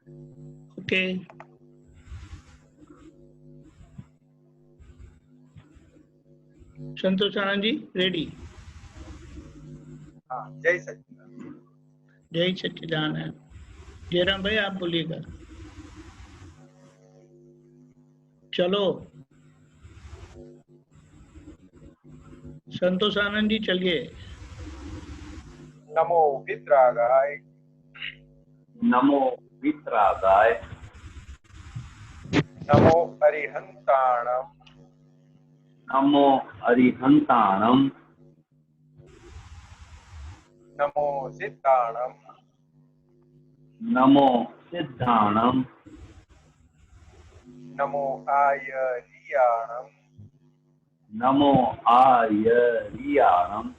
Okay, Santosh Anand ji ready? हाँ, जय सच्चिदानंद। जय सच्चिदानंद। जयराम भाई आप बोलिएगा। चलो संतोष आनंद जी चलिए। नमो वित्रागाय, नमो वित्रागाय, नमो अरिहंताणम, नमो अरिहंताणम, नमो सिद्धाणम, नमो सिद्धाणम, नमो आयरियाणम, नमो आयरियाणम,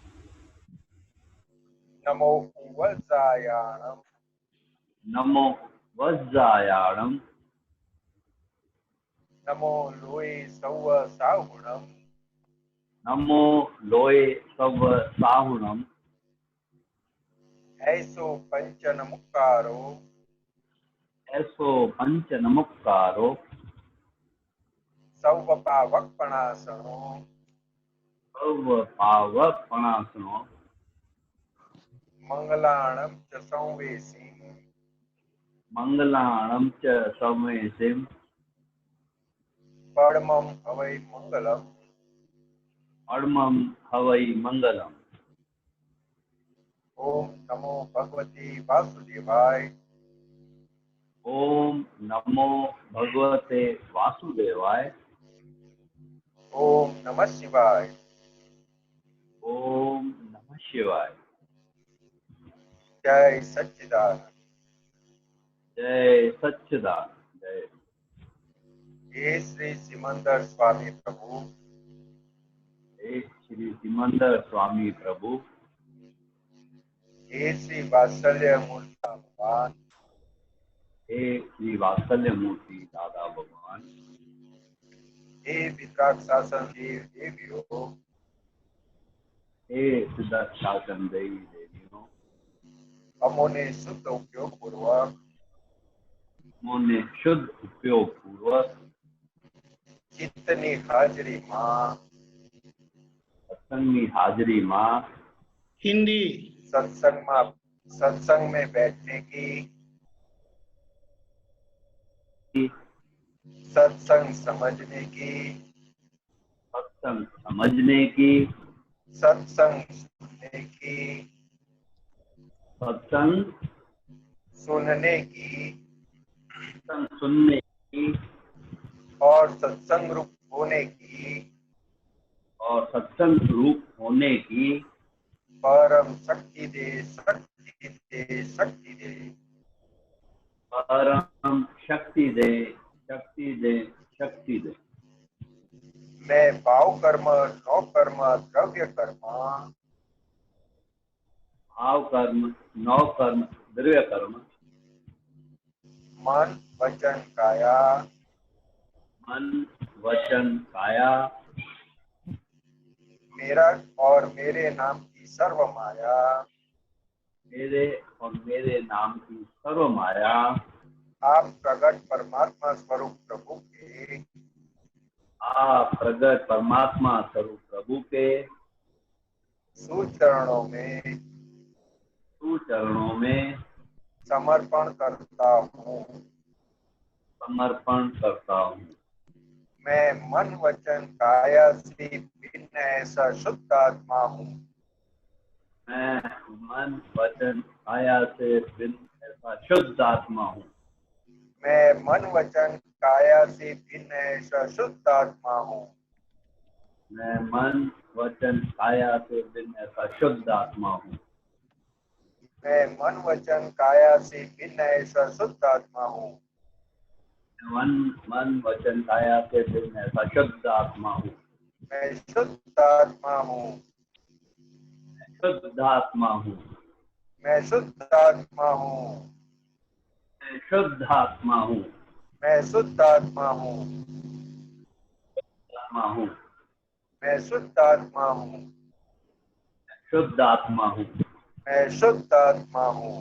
नमो उवजायाणम, नमो वज्जायाणम, नमो लोये सौव साहुणम, नमो लोये सव साहुणम, ऐसो पंचन मुक्कारो, ऐसो पंच नमस्कारो, सौव पावकपणासनो, सर्व पावक पणासनो, मंगलाणम च संवेसी, मंगलाणम च संवेसिम, परमं हवै मंगलम, अर्मम हवै मंगलम। ओम नमो भगवते वासुदेवाय, ओम नमो भगवते वासुदेवाय, ओम नमः शिवाय, ओम नमः शिवाय। जय सच्चिदानंद। जय सच्चिदानंद। जय हे श्री सिमंदर स्वामी प्रभु, हे श्री सिमंदर स्वामी प्रभु, हे श्री वात्सल्य मूर्ति भगवान, हे श्री वात्सल्य मूर्ति दादा भगवान, हे वितराग देव देवियों, हे सिद्धार्थ शासन देवी देवियों, अमोने शुद्ध उपयोग पूर्वक उन्होंने शुद्ध उपयोग पूर्वक चित्तनी हाजरी माँ सत्संग हाजिरी माँ हिंदी सत्संग में बैठने की, सत्संग समझने की, सत्संग समझने की, सत्संग सुनने की, सत्संग सुनने की सत्संग सुनने की और सत्संग रूप होने की और सत्संग रूप होने की परम शक्ति दे, शक्ति दे, शक्ति दे। परम शक्ति दे, शक्ति दे, शक्ति दे। मैं भाव कर्म, नौ कर्म, द्रव्य कर्म, भाव कर्म, नौ कर्म, द्रव्य कर्म, मन वचन काया, मन वचन काया, मेरा और मेरे नाम की सर्व माया, मेरे और मेरे नाम की सर्व माया, आप प्रगट परमात्मा स्वरूप प्रभु के आप प्रगट परमात्मा स्वरूप प्रभु के सुचरणों में सुचरणों में समर्पण करता हूँ। समर्पण करता हूँ। मैं मन वचन काया से भिन्न ऐसा शुद्ध आत्मा हूँ। मैं मन वचन काया से भिन्न ऐसा शुद्ध आत्मा हूँ। मैं मन वचन काया से भिन्न ऐसा शुद्ध आत्मा हूँ। मैं मन वचन काया से भिन्न ऐसा शुद्ध आत्मा हूँ। मैं मन वचन काया से भिन्न ऐसा शुद्ध आत्मा हूँ। मन वचन काया से भिन्न ऐसा शुद्ध आत्मा हूँ। मैं शुद्ध आत्मा हूँ। शुद्ध आत्मा हूँ। मैं शुद्ध आत्मा हूँ। मैं शुद्ध आत्मा हूँ। मैं शुद्ध आत्मा हूँ। आत्मा हूँ। मैं शुद्ध आत्मा हूँ। शुद्ध आत्मा हूँ। मैं शुद्ध आत्मा हूँ।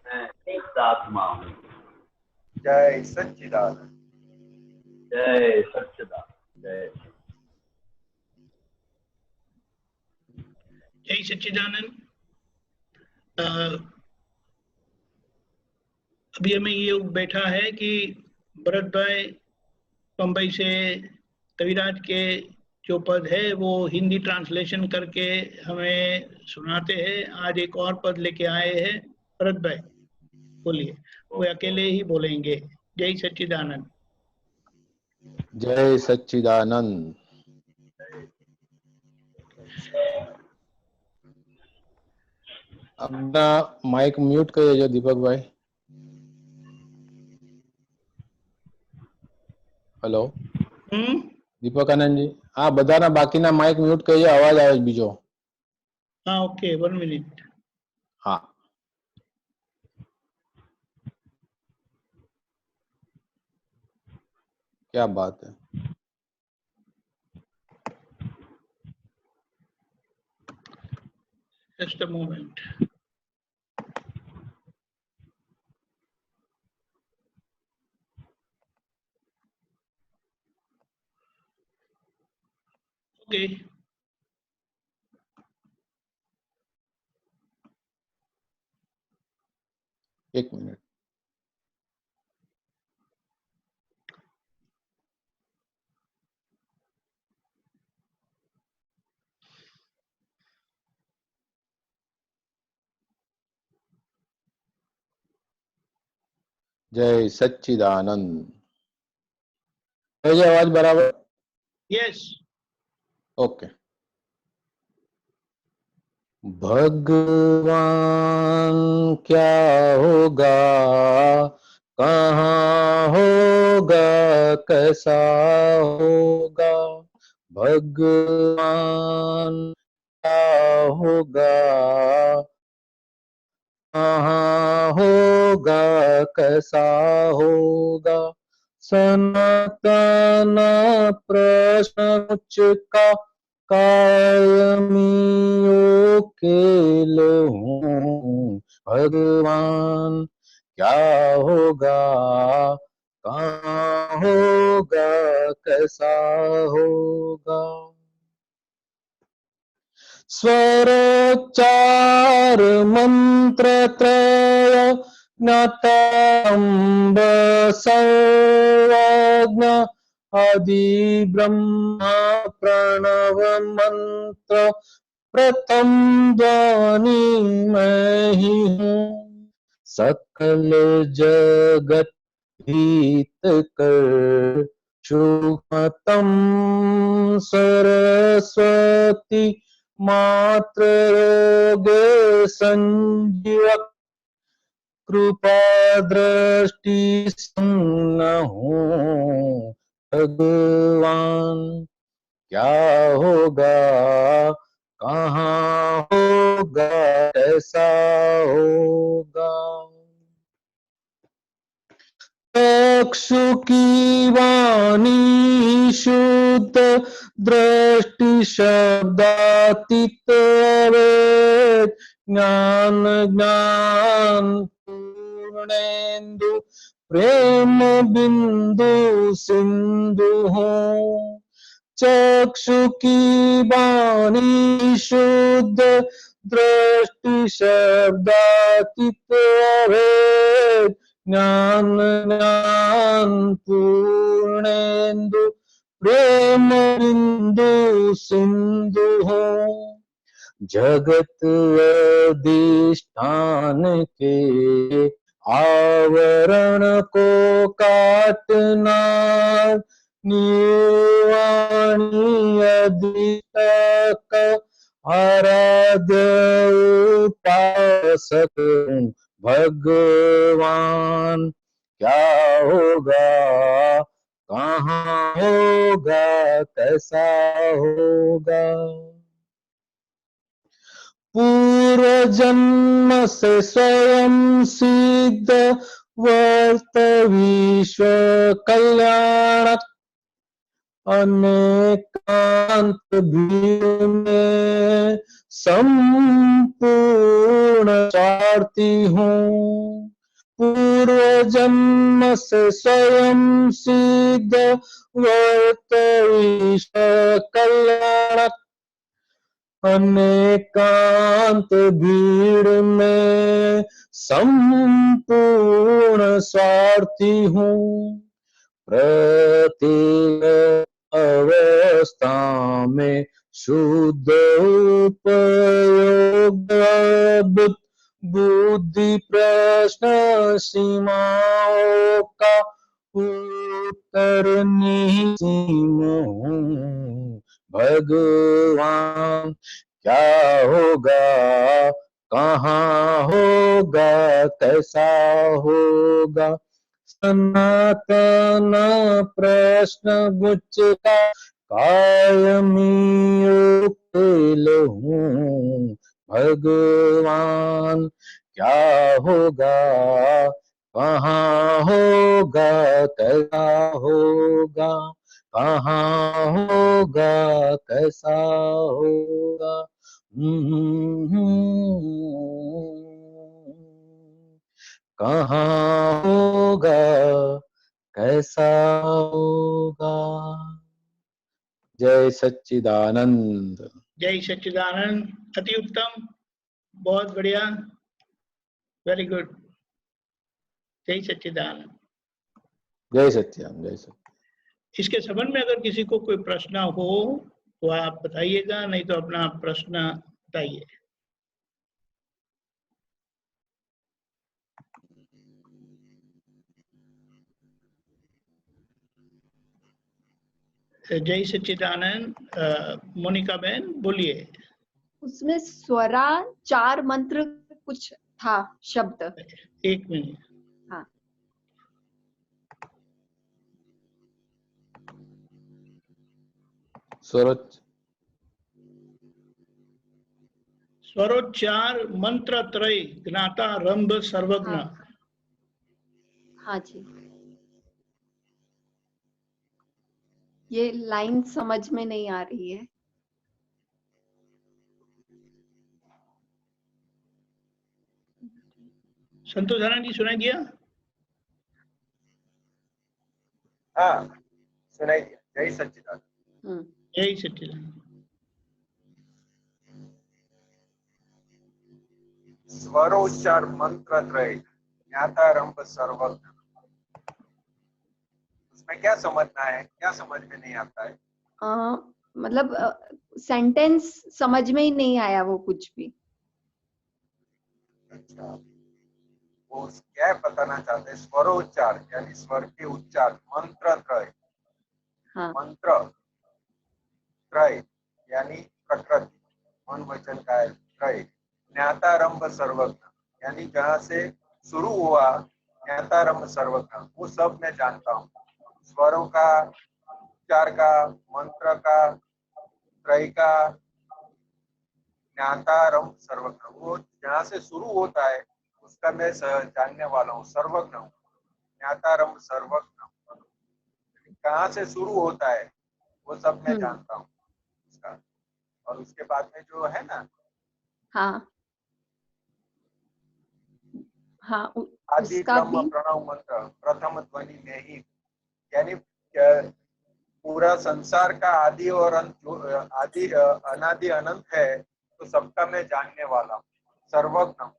मैं शुद्ध आत्मा हूँ। जय सच्चिदानंद। जय सच्चिदानंद। जय सच्चिदानंद। अभी हमें ये बैठा है कि भरत भाई बम्बई से कविराज के जो पद है वो हिंदी ट्रांसलेशन करके हमें सुनाते हैं। आज एक और पद लेके आए हैं भरत भाई, बोलिए। वो अकेले ही बोलेंगे। जय सच्चिदानंद। जय सच्चिदानंद। अपना माइक म्यूट करिए दीपक भाई। हेलो दीपक आनंद जी, हाँ बधाना बाकीना माइक म्यूट करिए, अवाज आवे बीजो। हाँ ओके, 1 मिनट। हाँ क्या बात है। Just a moment. ओके एक मिनट। जय सच्चिदानंद। आवाज बराबर? यस। ओके। भगवान क्या होगा, कहाँ होगा, कैसा होगा। भगवान क्या होगा, कहाँ होगा, कैसा होगा। सनातन प्रश्न का कायमियों के हूँ। भगवान क्या होगा, कहाँ होगा, कैसा होगा। स्वरोच्चार मंत्र त्रय ज्ञाताम्ब सर्वज्ञ आदि ब्रह्मा प्रणव मंत्र प्रथम ध्वनि मैं ही हूँ। सकल जगत हित कर सूक्ष्मतम सरस्वती मात्र रोगे संजीवक कृपा दृष्टि संग हूँ। भगवान क्या होगा, कहाँ होगा, ऐसा होगा। चक्षु की वाणी शुद्ध दृष्टि शब्दातीत वेद ज्ञान ज्ञान पूर्णेन्दु प्रेम बिंदु सिंधु हूँ। चक्षु की वाणी शुद्ध दृष्टि शब्दातीत वेद ज्ञान ज्ञान पूर्णेन्दु प्रेम बिंदु सिंधु हो। जगत अधिष्ठान के आवरण को काटना निर्वाणी अधिष्ठक आराध्य उपासक भगवान क्या होगा, कहाँ होगा, कैसा होगा। पूर्व जन्म से स्वयं सिद्ध वर्त विश्व कल्याणक अनेकांत भीड़ में संपूर्ण स्वार्थी हूँ। पूर्व जन्म से स्वयं सिद्ध वर्त ईश कल्याणक अनेकांत भीड़ में संपूर्ण स्वार्थी हूँ। प्रत्येक अवस्था में शुद्ध उपयोग अद्भुत बुद्धि प्रश्न सीमाओं का उत्तर निसीम हूँ। भगवान क्या होगा, कहाँ होगा, कैसा होगा, सनातन प्रश्न गुच्छ का कायमी उकेल हूँ। भगवान क्या होगा, कहाँ होगा, कैसा होगा, कहाँ होगा, कैसा होगा। कहाँ होगा, कैसा होगा। जय सच्चिदानंद। जय सच्चिदानंद। अति उत्तम, बहुत बढ़िया, वेरी गुड। जय सच्चिदानंद। जय सच्चिदानंद। जय सच्चिदानंद। इसके संबंध में अगर किसी को कोई प्रश्न हो तो आप बताइएगा, नहीं तो अपना प्रश्न बताइए। जय सच्चिदानंद। मोनिका बहन बोलिए। उसमें स्वरा 4 मंत्र कुछ था शब्द। एक मिनट। हाँ, स्वरोच्चार मंत्र त्रय ज्ञाता रंभ सर्वज्ञ। हाँ जी, ये लाइन समझ में नहीं आ रही है। संतोष धारण जी सुनाई दिया? हाँ सुनाई दिया। जय सच्चिदानंद। जय सच्चिदानंद। स्वरोच्चार मंत्र त्रय ज्ञातारंभ सर्वज्ञ। उसमें क्या समझना है, क्या समझ में नहीं आता है? मतलब सेंटेंस समझ में ही नहीं आया वो कुछ भी। अच्छा, वो क्या बताना चाहते हैं? स्वरोच्चार यानी स्वर के उच्चार, मंत्र त्रय। हाँ, मंत्र त्रय यानी प्रकृति, मन वचन का है त्रय। ज्ञातारंभ सर्वज्ञ यानी जहाँ से शुरू हुआ ज्ञातारंभ सर्वज्ञ, वो सब मैं जानता हूँ। स्वरों का, उच्चार का, मंत्र का, त्रय का, ज्ञातारंभ सर्वज्ञ, वो जहाँ से शुरू होता है उसका मैं जानने वाला हूँ, सर्वज्ञ हूँ। ज्ञातारंभ सर्वज्ञ, कहाँ से शुरू होता है वो सब मैं जानता हूँ उसका। और उसके बाद में जो है ना, हाँ हाँ, आदि उसका ब्रह्म भी प्रणव मंत्र प्रथम ध्वनि में ही, यानी पूरा संसार का आदि और अंत, आदि अनादि अनंत है, तो सबका मैं जानने वाला हूँ, सर्वज्ञ हूँ।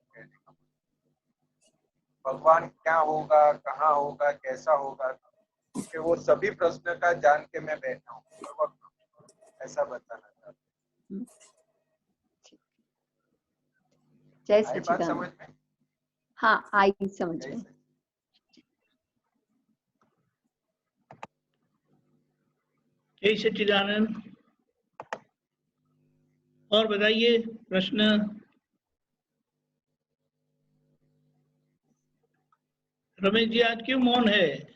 भगवान क्या होगा, कहाँ होगा, कैसा होगा, कि वो सभी प्रश्न का जान के मैं बैठा हूँ, सर्वज्ञ, ऐसा बताना चाहता हूँ। जय आई बात सच्चिदानंद। समझ में? हाँ, आई समझ में। जय सच्चिदानंद। और बताइए प्रश्न। रमेश जी आज क्यों मौन है?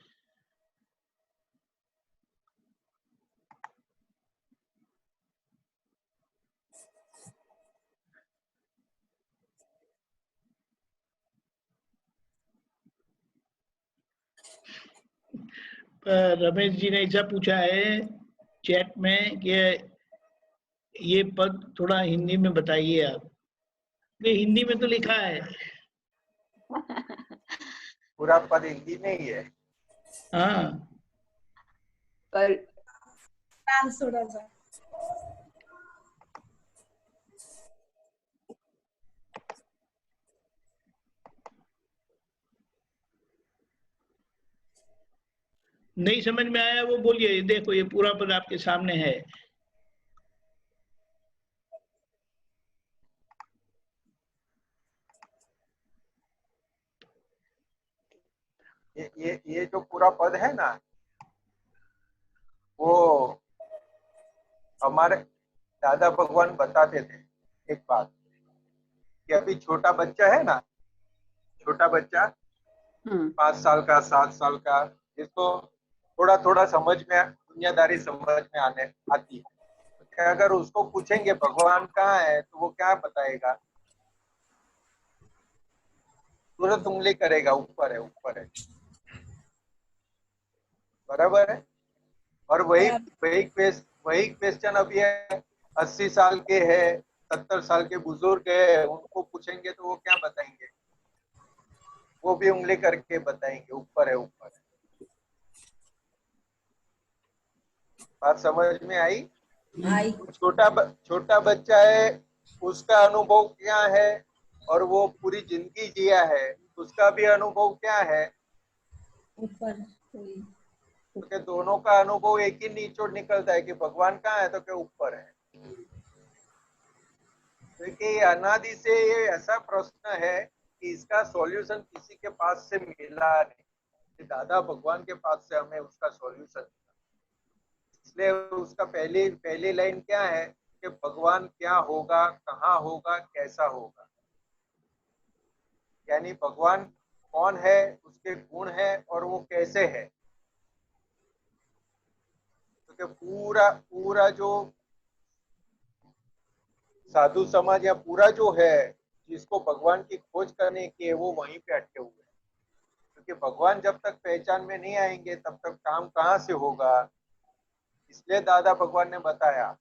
रमेश जी ने ऐसा पूछा है चैट में कि ये पद थोड़ा हिंदी में बताइए आप। ये हिंदी में तो लिखा है। पूरा पद हिंदी में ही है। हाँ, पर थोड़ा सा नहीं समझ में आया वो बोलिए। देखो ये पूरा पद आपके सामने है। ये जो पूरा पद है ना, वो हमारे दादा भगवान बताते थे एक बात, कि अभी छोटा बच्चा है ना, छोटा बच्चा 5 साल का 7 साल का, जिसको थोड़ा थोड़ा समझ में, दुनियादारी समझ में आने आती है, तो अगर उसको पूछेंगे भगवान कहाँ है, तो वो क्या बताएगा? तुरंत उंगली करेगा, ऊपर है, ऊपर है। बराबर है। और वही क्वेश्चन अभी है, 80 साल के है, 70 साल के बुजुर्ग है, उनको पूछेंगे तो वो क्या बताएंगे? वो भी उंगली करके बताएंगे, ऊपर है, ऊपर है। बात समझ में आई? छोटा बच्चा है, उसका अनुभव क्या है, और वो पूरी जिंदगी जिया है, उसका भी अनुभव क्या है? ऊपर। तो क्या दोनों का अनुभव एक ही निचोड़ निकलता है कि भगवान कहाँ है, तो क्या ऊपर है? देखिए अनादि से ये ऐसा प्रश्न है कि इसका सॉल्यूशन किसी के पास से मिला नहीं, दादा भगवान के पास से हमें उसका सॉल्यूशन मिला। इसलिए उसका पहली लाइन क्या है कि भगवान क्या होगा, कहाँ होगा, कैसा होगा। यानी भगवान कौन है, उसके गुण है, और वो कैसे है। तो पूरा पूरा जो साधु समाज या पूरा जो है, जिसको भगवान की खोज करने की है, वो वहीं पे अटके हुए हैं। क्योंकि भगवान जब तक पहचान में नहीं आएंगे तब तक काम कहाँ से होगा। इसलिए दादा भगवान ने बताया,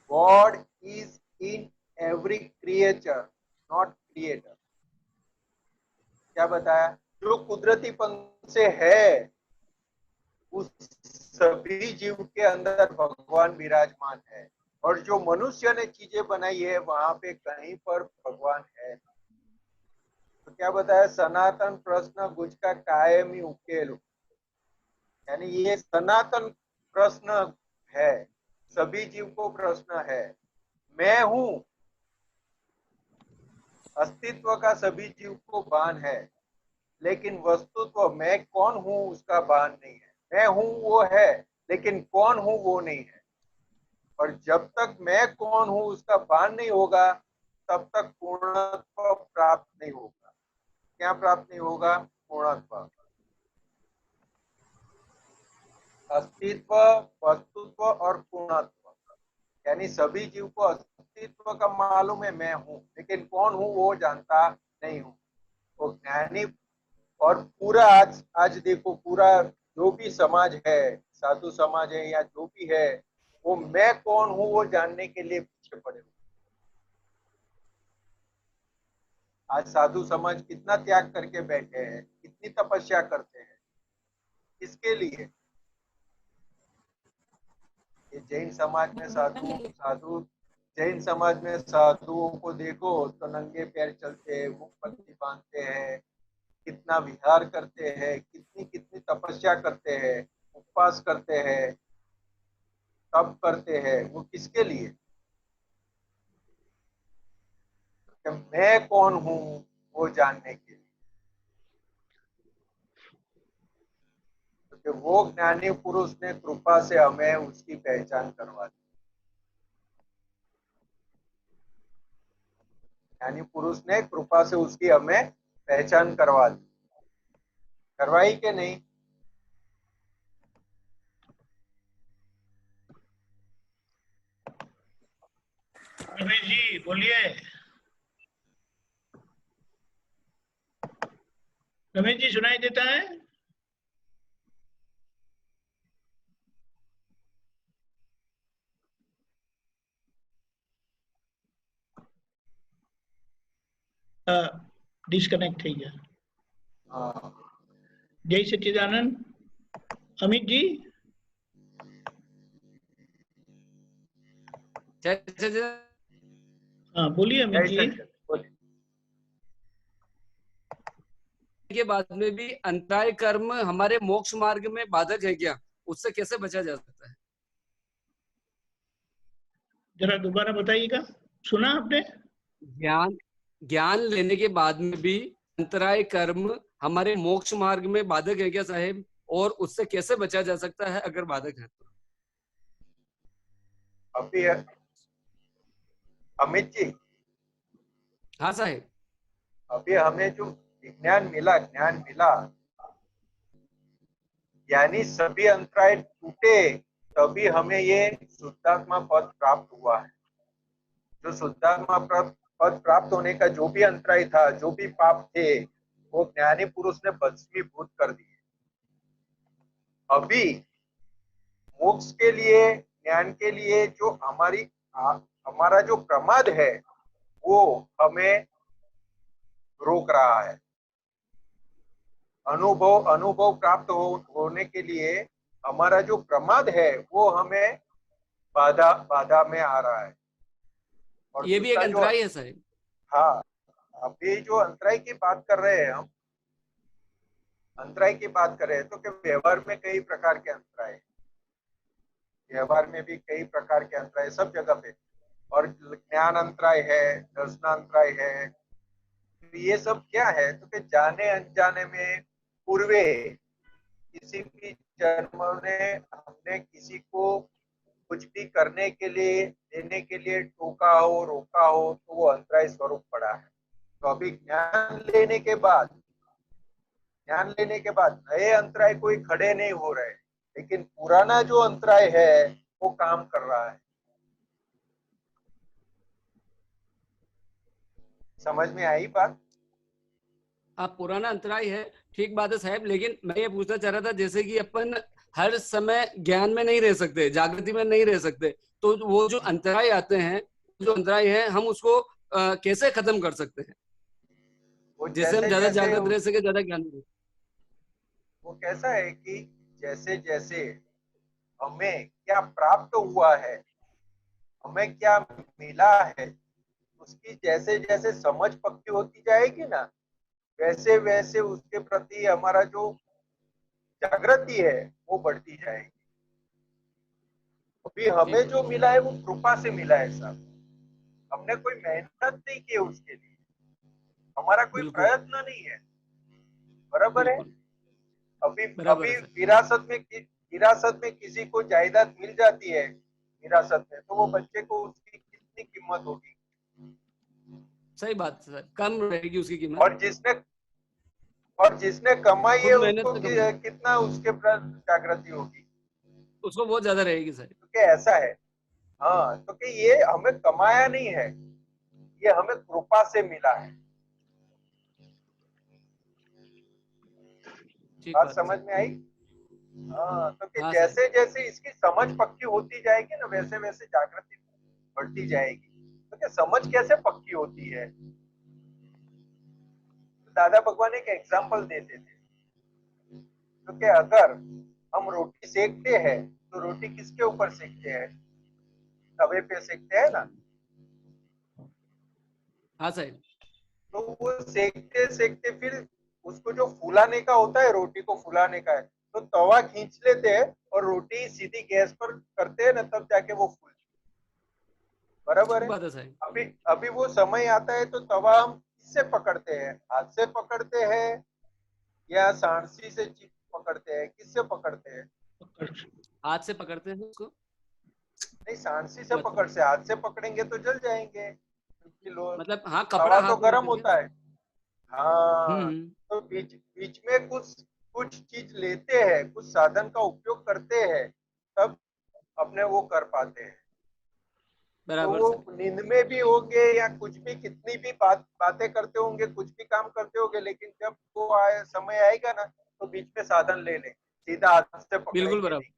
God is in every creature, not creator. क्या बताया? जो कुदरतीपन से है, उस सभी जीव के अंदर भगवान विराजमान है। और जो मनुष्य ने चीजें बनाई है, वहां पे कहीं पर भगवान है। तो क्या बताया? सनातन प्रश्न गुज का कायमी उकेल। यानी ये सनातन प्रश्न है, सभी जीव को प्रश्न है। मैं हूं, अस्तित्व का सभी जीव को भान है, लेकिन वस्तुत्व मैं कौन हूं उसका भान नहीं है। मैं हूं वो है, लेकिन कौन हूं वो नहीं है। और जब तक मैं कौन हूं उसका भान नहीं होगा, तब तक पूर्णत्व प्राप्त नहीं होगा। क्या प्राप्त नहीं होगा? पूर्णत्व। अस्तित्व, वस्तुत्व और पूर्णत्व। यानी सभी जीव को अस्तित्व का मालूम है, मैं हूं, लेकिन कौन हूं वो जानता नहीं हूं। तो ज्ञानी और पूरा आज देखो, पूरा जो भी समाज है, साधु समाज है या जो भी है, वो मैं कौन हूं वो जानने के लिए पीछे पड़े हुए। आज साधु समाज कितना त्याग करके बैठे हैं, कितनी तपस्या करते हैं, किसके लिए? ये जैन समाज में साधु जैन समाज में साधुओं को देखो तो नंगे पैर चलते हैं, मुखपत्ती बांधते हैं, कितना विहार करते हैं, कितनी कितनी तपस्या करते हैं, उपवास करते हैं, तप करते हैं। वो किसके लिए? कि मैं कौन हूं वो जानने के लिए। क्योंकि वो ज्ञानी पुरुष ने कृपा से हमें उसकी पहचान करवा दी। ज्ञानी पुरुष ने कृपा से उसकी हमें पहचान करवा दी। करवाई के नहीं? रमेश जी बोलिए। रमेश जी सुनाई देता है? डिस्कनेक्ट થઈ ગયા. हाँ, जय सच्चिदानंद. अमित जी. हाँ बोलिए अमित जय जी. सच्चिदानंद, बोलिए। के बाद में भी अंतराय कर्म हमारे मोक्ष मार्ग में बाधक है क्या? उससे कैसे बचा जा सकता है? जरा दोबारा बताइएगा. सुना आपने? ज्ञान लेने के बाद में भी अंतराय कर्म हमारे मोक्ष मार्ग में बाधक है क्या साहेब? और उससे कैसे बचा जा सकता है अगर बाधक है तो? अभी अमित जी, हाँ साहेब. अभी हमें जो ज्ञान मिला, यानी सभी अंतराय टूटे तभी हमें ये शुद्धात्मा पद प्राप्त हुआ है. जो शुद्धात्मा पद प्राप्त होने का जो भी अंतराय था, जो भी पाप थे, वो ज्ञानी पुरुष ने भस्मीभूत कर दिए. अभी मोक्ष के लिए, ज्ञान के लिए जो हमारा जो प्रमाद है वो हमें रोक रहा है. अनुभव प्राप्त होने के लिए हमारा जो प्रमाद है वो हमें बाधा में आ रहा है. और ये भी एक दूसरा जो, अंतराय है साहेब. हाँ, अभी जो अंतराय की बात कर रहे हैं हम, अंतराय की बात कर रहे हैं तो कि व्यवहार में कई प्रकार के अंतराय हैं. व्यवहार में भी कई प्रकार के अंतराय सब जगह पे, और ज्ञान अंतराय है, दर्शनांतराय है. तो ये सब क्या है? तो कि जाने अनजाने में पूर्वे किसी भी जन्म ने हमने किसी को कुछ भी करने के लिए, देने के लिए टोका हो, रोका हो, तो वो अंतराय स्वरूप पड़ा है. तो अभी ज्ञान लेने के बाद नए अंतराय कोई खड़े नहीं हो रहे, लेकिन पुराना जो अंतराय है वो काम कर रहा है. समझ में आई बात? आप पुराना अंतराय है, ठीक बात है साहब. लेकिन मैं ये पूछना चाह रहा था, जैसे कि अपन हर समय ज्ञान में नहीं रह सकते, जागृति में नहीं रह सकते, तो वो जो अंतराय आते हैं, जो अंतराय है, हम उसको कैसे खत्म कर सकते हैं वो जिससे हम ज्यादा जैसे जागृत रह सके, ज्यादा ज्ञान रह सके? वो कैसा है कि जैसे जैसे हमें क्या प्राप्त हुआ है, हमें क्या मिला है, उसकी जैसे जैसे समझ पक्की होती जाएगी ना, वैसे वैसे उसके प्रति हमारा जो जागृति है वो बढ़ती जाएगी. अभी हमें जो मिला है वो कृपा से मिला है साहब. हमने कोई मेहनत नहीं की उसके लिए, हमारा कोई बिल्कुल. प्रयत्न नहीं है. बराबर है. बिल्कुल. अभी बराबर है अभी सर. विरासत में किसी को जायदाद मिल जाती है विरासत में, तो वो बच्चे को उसकी कितनी कीमत होगी. सही बात है सर, कम रहेगी उसकी कीमत. और जिसने कमाई है खुद मेहनत उसको से कम, कितना उसके प्रति जागृति होगी. उसको बहुत ज्यादा रहेगी सर. क्योंकि ऐसा है, हाँ, तो कि ये हमें कमाया नहीं है, ये हमें कृपा से मिला है. बात समझ में आई? हाँ, तो कि हाँ जैसे जैसे इसकी समझ पक्की होती जाएगी ना, वैसे वैसे जागृति बढ़ती जाएगी. तो क्या समझ कैसे पक्की होती है? तो दादा भगवान एक एग्जाम्पल देते थे. तो कि अगर हम रोटी सेकते हैं तो रोटी किसके ऊपर सेकते हैं? तवे पे सेकते हैं ना. हाँ साहब. तो वो सेकते सेकते फिर उसको जो फुलाने का होता है, रोटी को फुलाने का है, तो तवा खींच लेते हैं और रोटी सीधी गैस पर करते हैं ना, तब जाके वो फूलती है. बराबर है. बात है साहब. अभी अभी वो समय आता है तो तवा हम किससे पकड़ते हैं? हाथ से पकड़ते हैं या सांडसी से पकड़ते हैं? किससे पकड़ते हैं? हाथ से पकड़ते हैं उसको. नहीं, सांडसी से पकड़ से, हाथ से पकड़ेंगे तो जल जाएंगे. मतलब हाँ, कपड़ा तवा तो हाथ गर्म होता है. हाँ, हम्म. तो बीच में कुछ चीज लेते हैं, कुछ साधन का उपयोग करते हैं, तब अपने वो कर पाते हैं. तो बराबर वो सर. नींद में भी होंगे या कुछ भी, कितनी भी बातें करते होंगे, कुछ भी काम करते होंगे, लेकिन जब वो समय आएगा ना, तो बीच में साधन ले लें, सीधा हाथ से बिल्कुल पकड़ेंगे बराबर. नहीं.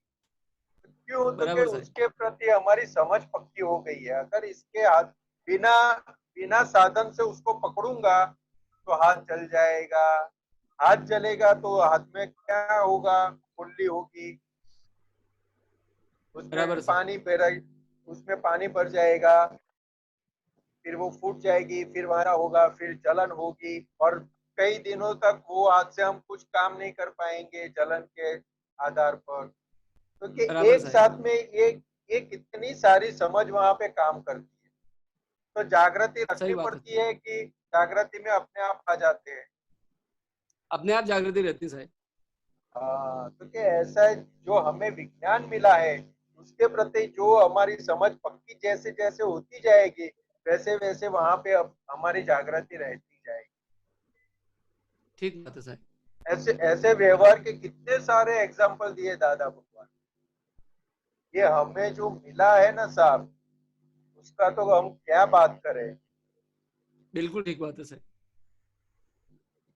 क्यों? तो कि बराबर सर. उसके प्रति हमारी समझ पक्की हो गई है. अगर इसके हाथ बिना बिना साधन से उसको पकड़ूंगा तो हाथ जल जाएगा, हाथ जलेगा तो हाथ में क्या होगा, कुंडली होगी, बराबर उसमें सर। पानी भर, उसमें पानी भर जाएगा, फिर वो फूट जाएगी, फिर वहां होगा, फिर जलन होगी, और कई दिनों तक वो हाथ से हम कुछ काम नहीं कर पाएंगे जलन के आधार पर। क्योंकि बराबर एक साहब। साथ में एक इतनी सारी समझ वहां पे काम करती है। तो जागृति सही रखनी बात है। पड़ती है कि जागृति में अपने आप आ जाते हैं। अपने आप जागृति रहती है साहब। हाँ, क्योंकि ऐसा है, जो हमें विज्ञान मिला है उसके प्रति जो हमारी समझ पक्की जैसे जैसे होती जाएगी, वैसे वैसे वहां पे अब हमारी जागृति रहती जाएगी। ठीक बात है साहब। ऐसे ऐसे व्यवहार के कितने सारे एग्जाम्पल दिए दादा भगवान। ये हमें जो मिला है ना साहब, उसका तो हम क्या बात करें। बिल्कुल ठीक बात है साहब।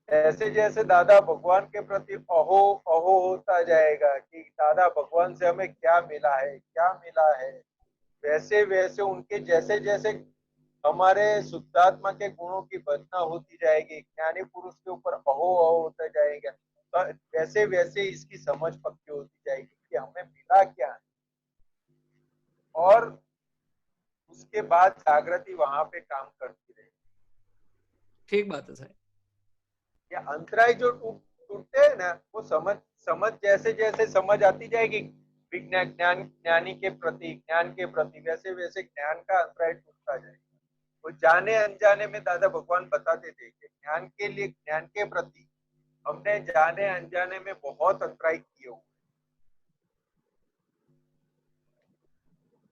ऐसे जैसे दादा भगवान के प्रति अहो अहो होता जाएगा कि दादा भगवान से हमें क्या मिला है, क्या मिला है, वैसे वैसे उनके जैसे जैसे हमारे शुद्धात्मा के गुणों की भजना होती जाएगी, ज्ञानी पुरुष के ऊपर अहो अहो होता जाएगा, तो वैसे वैसे इसकी समझ पक्की होती जाएगी कि हमें मिला क्या है। और उसके बाद जागृति वहां पे काम करती रहेगी। ठीक बात है साहब। ये अंतराय जो टूटते हैं ना, वो समझ समझ जैसे जैसे समझ आती जाएगी विज्ञान ज्ञानी के प्रति, ज्ञान के प्रति, वैसे वैसे ज्ञान का अंतराय टूटता जाएगा। वो जाने अनजाने में दादा भगवान बताते थे कि ज्ञान के लिए, ज्ञान के प्रति हमने जाने अनजाने में बहुत अंतराय किए हुए,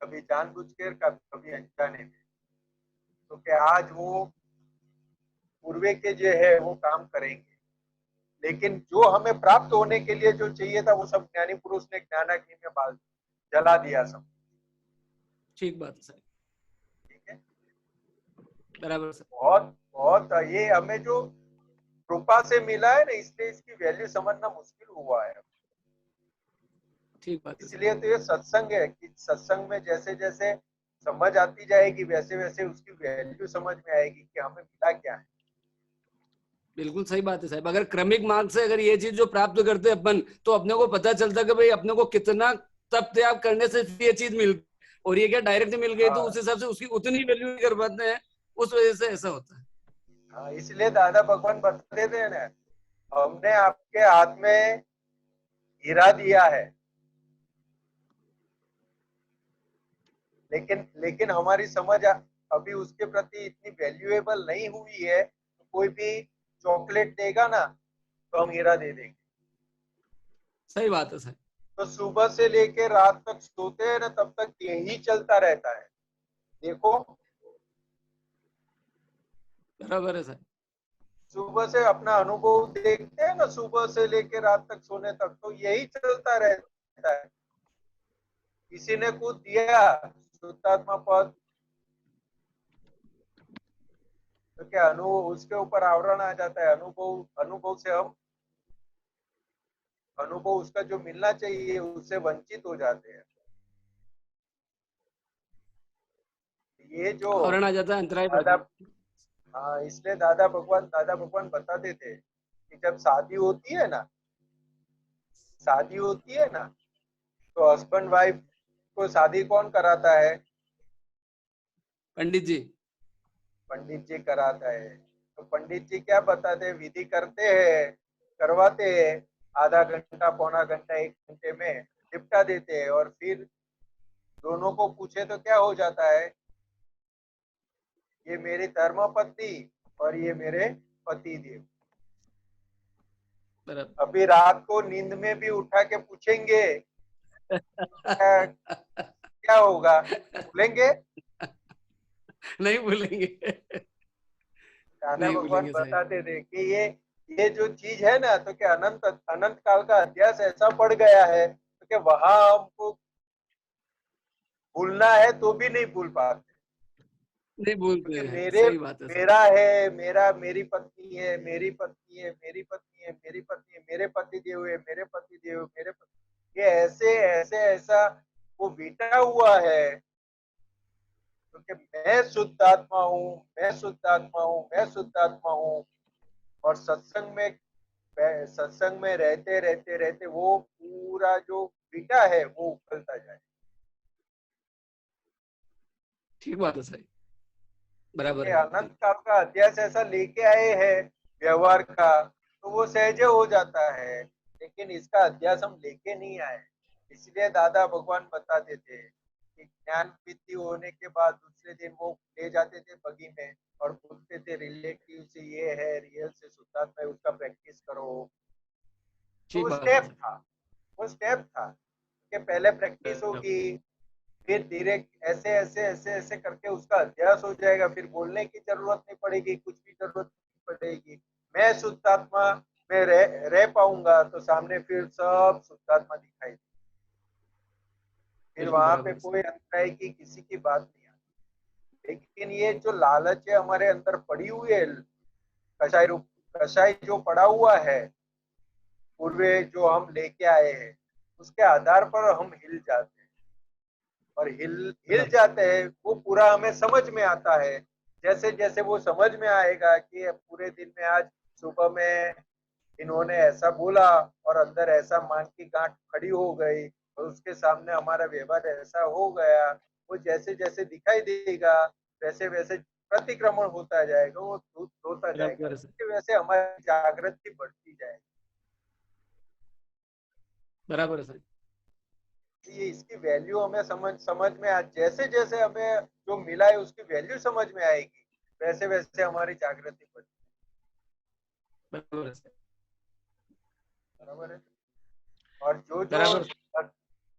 कभी जानबूझकर कभी अनजाने में। तो क्या आज वो पूर्वे के जो है वो काम करेंगे, लेकिन जो हमें प्राप्त होने के लिए जो चाहिए था वो सब ज्ञानी पुरुष ने ज्ञानाग्नि में बाल जला दिया सब। ठीक बात है साहब। ठीक है, बराबर सर। बहुत बहुत ये हमें जो कृपा से मिला है ना, इसलिए इसकी वैल्यू समझना मुश्किल हुआ है। ठीक बात है सर। इसलिए तो ये सत्संग है कि सत्संग में जैसे जैसे समझ आती जाएगी वैसे वैसे उसकी वैल्यू समझ में आएगी कि हमें मिला क्या है। बिल्कुल सही बात है साहब। अगर क्रमिक मार्ग से अगर ये चीज जो प्राप्त करते हैं अपन, तो अपने को पता चलता कि भाई अपने को कितना तप त्याग करने से ये चीज मिल, और ये क्या डायरेक्ट मिल गई तो हाँ, उस हिसाब से उसकी उतनी वैल्यू नहीं कर पाते हैं, उस वजह से ऐसा होता है। हाँ, इसलिए दादा भगवान बताते थे ना, हमने आपके हाथ में हीरा दिया है, लेकिन लेकिन हमारी समझ अभी उसके प्रति इतनी वैल्यूएबल नहीं हुई है। तो कोई भी चॉकलेट देगा ना तो हम हीरा दे देंगे। सही बात है सर। तो सुबह से लेके रात तक सोते हैं ना, तब तक यही चलता रहता है। देखो, बराबर है सर। सुबह से अपना अनुभव देखते हैं ना, सुबह से लेके रात तक सोने तक तो यही चलता रहता है। किसी ने कुछ दिया शुद्धात्मा पद, तो क्या अनुभव उसके ऊपर आवरण आ जाता है, अनुभव अनुभव से हम अनुभव उसका जो मिलना चाहिए उससे वंचित हो जाते हैं। ये जो आवरण आ जाता है, अंतराय पड़ दादा, जाता है। हाँ, इसलिए दादा भगवान बताते थे कि जब शादी होती है ना, शादी होती है ना, तो हस्बैंड वाइफ को शादी कौन कराता है? पंडित जी। पंडित जी कराता है। तो पंडित जी क्या बताते हैं, विधि करते हैं, करवाते हैं, आधा घंटा पौना घंटा 1 घंटे में निपटा देते हैं, और फिर दोनों को पूछे तो क्या हो जाता है, ये मेरी धर्म पत्नी और ये मेरे पति देव। बराबर। अभी रात को नींद में भी उठा के पूछेंगे क्या, क्या होगा, भूलेंगे? नहीं भूलेंगे। दादा नहीं भगवान भूलेंगे साहब। बताते थे कि ये जो चीज है ना, तो क्या अनंत अनंत काल का अध्यास ऐसा पड़ गया है, तो क्या वहां हमको भूलना है तो भी नहीं भूल पाते। नहीं भूलते क्योंकि हैं, मेरे सही बात है साहब। मेरा है, मेरा मेरी पत्नी है, मेरी पत्नी है, मेरी पत्नी है, मेरी पत्नी है, मेरे पति देव है, मेरे पति देव, मेरे पति, ये ऐसे ऐसे ऐसा वो बीता हुआ है। क्योंकि मैं शुद्ध आत्मा हूँ, मैं शुद्ध आत्मा हूँ, मैं शुद्ध आत्मा हूँ। और सत्संग में रहते रहते रहते वो पूरा जो बीटा है वो उखलता जाए। ठीक बात है सही, बराबर ये है। अनंत काल का अध्यास ऐसा लेके आए हैं व्यवहार का, तो वो सहज हो जाता है, लेकिन इसका अध्यास हम लेके नहीं आए। इसलिए दादा भगवान बताते थे कि ज्ञान विद्धि होने के बाद दूसरे दिन वो ले जाते थे बगी में और बोलते थे रिलेटिव से ये है, रियल से शुद्धात्मा है, उसका प्रैक्टिस करो। तो ठीक वो बात है स्टेप सर। था, वो स्टेप था कि पहले प्रैक्टिस बराबर। होगी, फिर धीरे ऐसे ऐसे ऐसे ऐसे करके उसका अभ्यास हो जाएगा, फिर बोलने की जरूरत नहीं पड़ेगी, कुछ भी जरूरत नहीं पड़ेगी। मैं शुद्धात्मा में रह पाऊंगा तो सामने फिर सब शुद्धात्मा दिखाई दे, फिर बिल्कुल वहां पे बराबर है सर। कोई अंतराय की किसी की बात नहीं आती। लेकिन ये जो लालच है हमारे अंदर पड़ी हुई है, कषाय रूप कषाय जो पड़ा हुआ है पूर्वे जो हम लेके आए हैं, उसके आधार पर हम हिल जाते हैं, और हिल बराबर। जाते हैं। वो पूरा हमें समझ में आता है। जैसे जैसे वो समझ में आएगा कि पूरे दिन में आज सुबह में इन्होंने ऐसा बोला और अंदर ऐसा मान की गांठ खड़ी हो गई और उसके सामने हमारा व्यवहार ऐसा हो गया, वो जैसे जैसे दिखाई देगा वैसे वैसे प्रतिक्रमण होता जाएगा, वो होता जाएगा, बराबर है सर। उसकी वजह से हमारी जागृति बढ़ती जाएगी। बराबर है सर। ये इसकी वैल्यू हमें समझ में जैसे जैसे हमें जो मिला है उसकी वैल्यू समझ में आएगी, वैसे वैसे हमारी जागृति बढ़ती। बराबर है सर। बराबर है। और जो जो बराबर।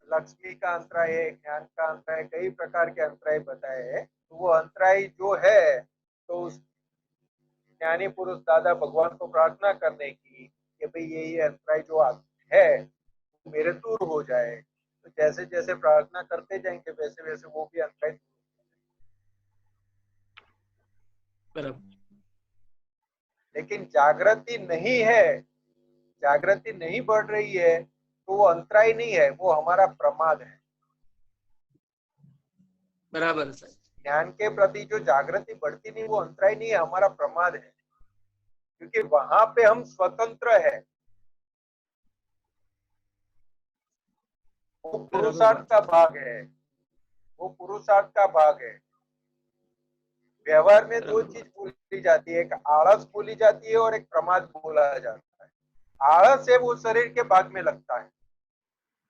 लक्ष्मी का अंतराय है, ज्ञान का अंतराय, कई प्रकार के अंतराय बताए हैं, तो वो अंतराय जो है तो उस ज्ञानी पुरुष दादा भगवान को प्रार्थना करने की कि भाई ये अंतराय जो है मेरे दूर हो जाए। तो जैसे जैसे प्रार्थना करते जाएंगे वैसे वैसे वो भी अंतराय। बराबर। लेकिन जागृति नहीं है, जागृति नहीं बढ़ रही है, तो वो अंतराय नहीं है, वो हमारा प्रमाद है। बराबर है सर। ज्ञान के प्रति जो जागृति बढ़ती नहीं, वो अंतराय नहीं है, हमारा प्रमाद है। क्योंकि वहां पे हम स्वतंत्र है, वो बराबर पुरुषार्थ बात का है सर। भाग है, वो पुरुषार्थ का भाग है। व्यवहार में दो बराबर चीज बात। बोली जाती है, एक आलस बोली जाती है और एक प्रमाद बोला जाता है। आलस है वो शरीर के भाग में लगता है,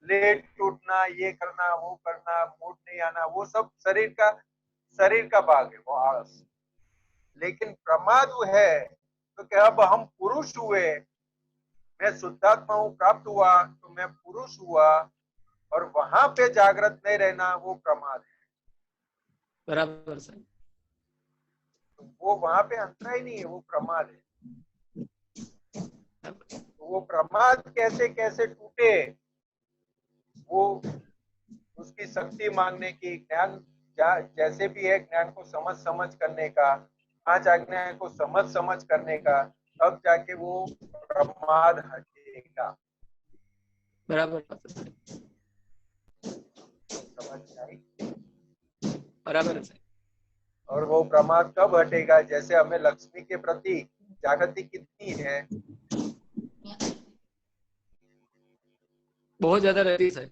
लेट उठना, ये करना, वो करना, मूड नहीं आना, वो सब शरीर का भाग है, वो आलस। लेकिन प्रमाद वो है तो क्या अब हम पुरुष हुए, मैं शुद्धात्मा हूँ, प्राप्त हुआ तो मैं पुरुष हुआ, और वहां पे जागृत नहीं रहना वो प्रमाद है। बराबर सर। तो वो वहां पे अंतराय नहीं है, वो प्रमाद है। तो वो प्रमाद कैसे कैसे टूटे, वो उसकी शक्ति मांगने की, ज्ञान जैसे भी है ज्ञान को समझ समझ करने का, 5 आज्ञा को समझ समझ करने का, तब जाके वो प्रमाद हटेगा। बराबर बात है सर। समझ आई? बराबर है सर। और वो प्रमाद कब हटेगा, जैसे हमें लक्ष्मी के प्रति जागृति कितनी है, बहुत ज्यादा रहती है सर।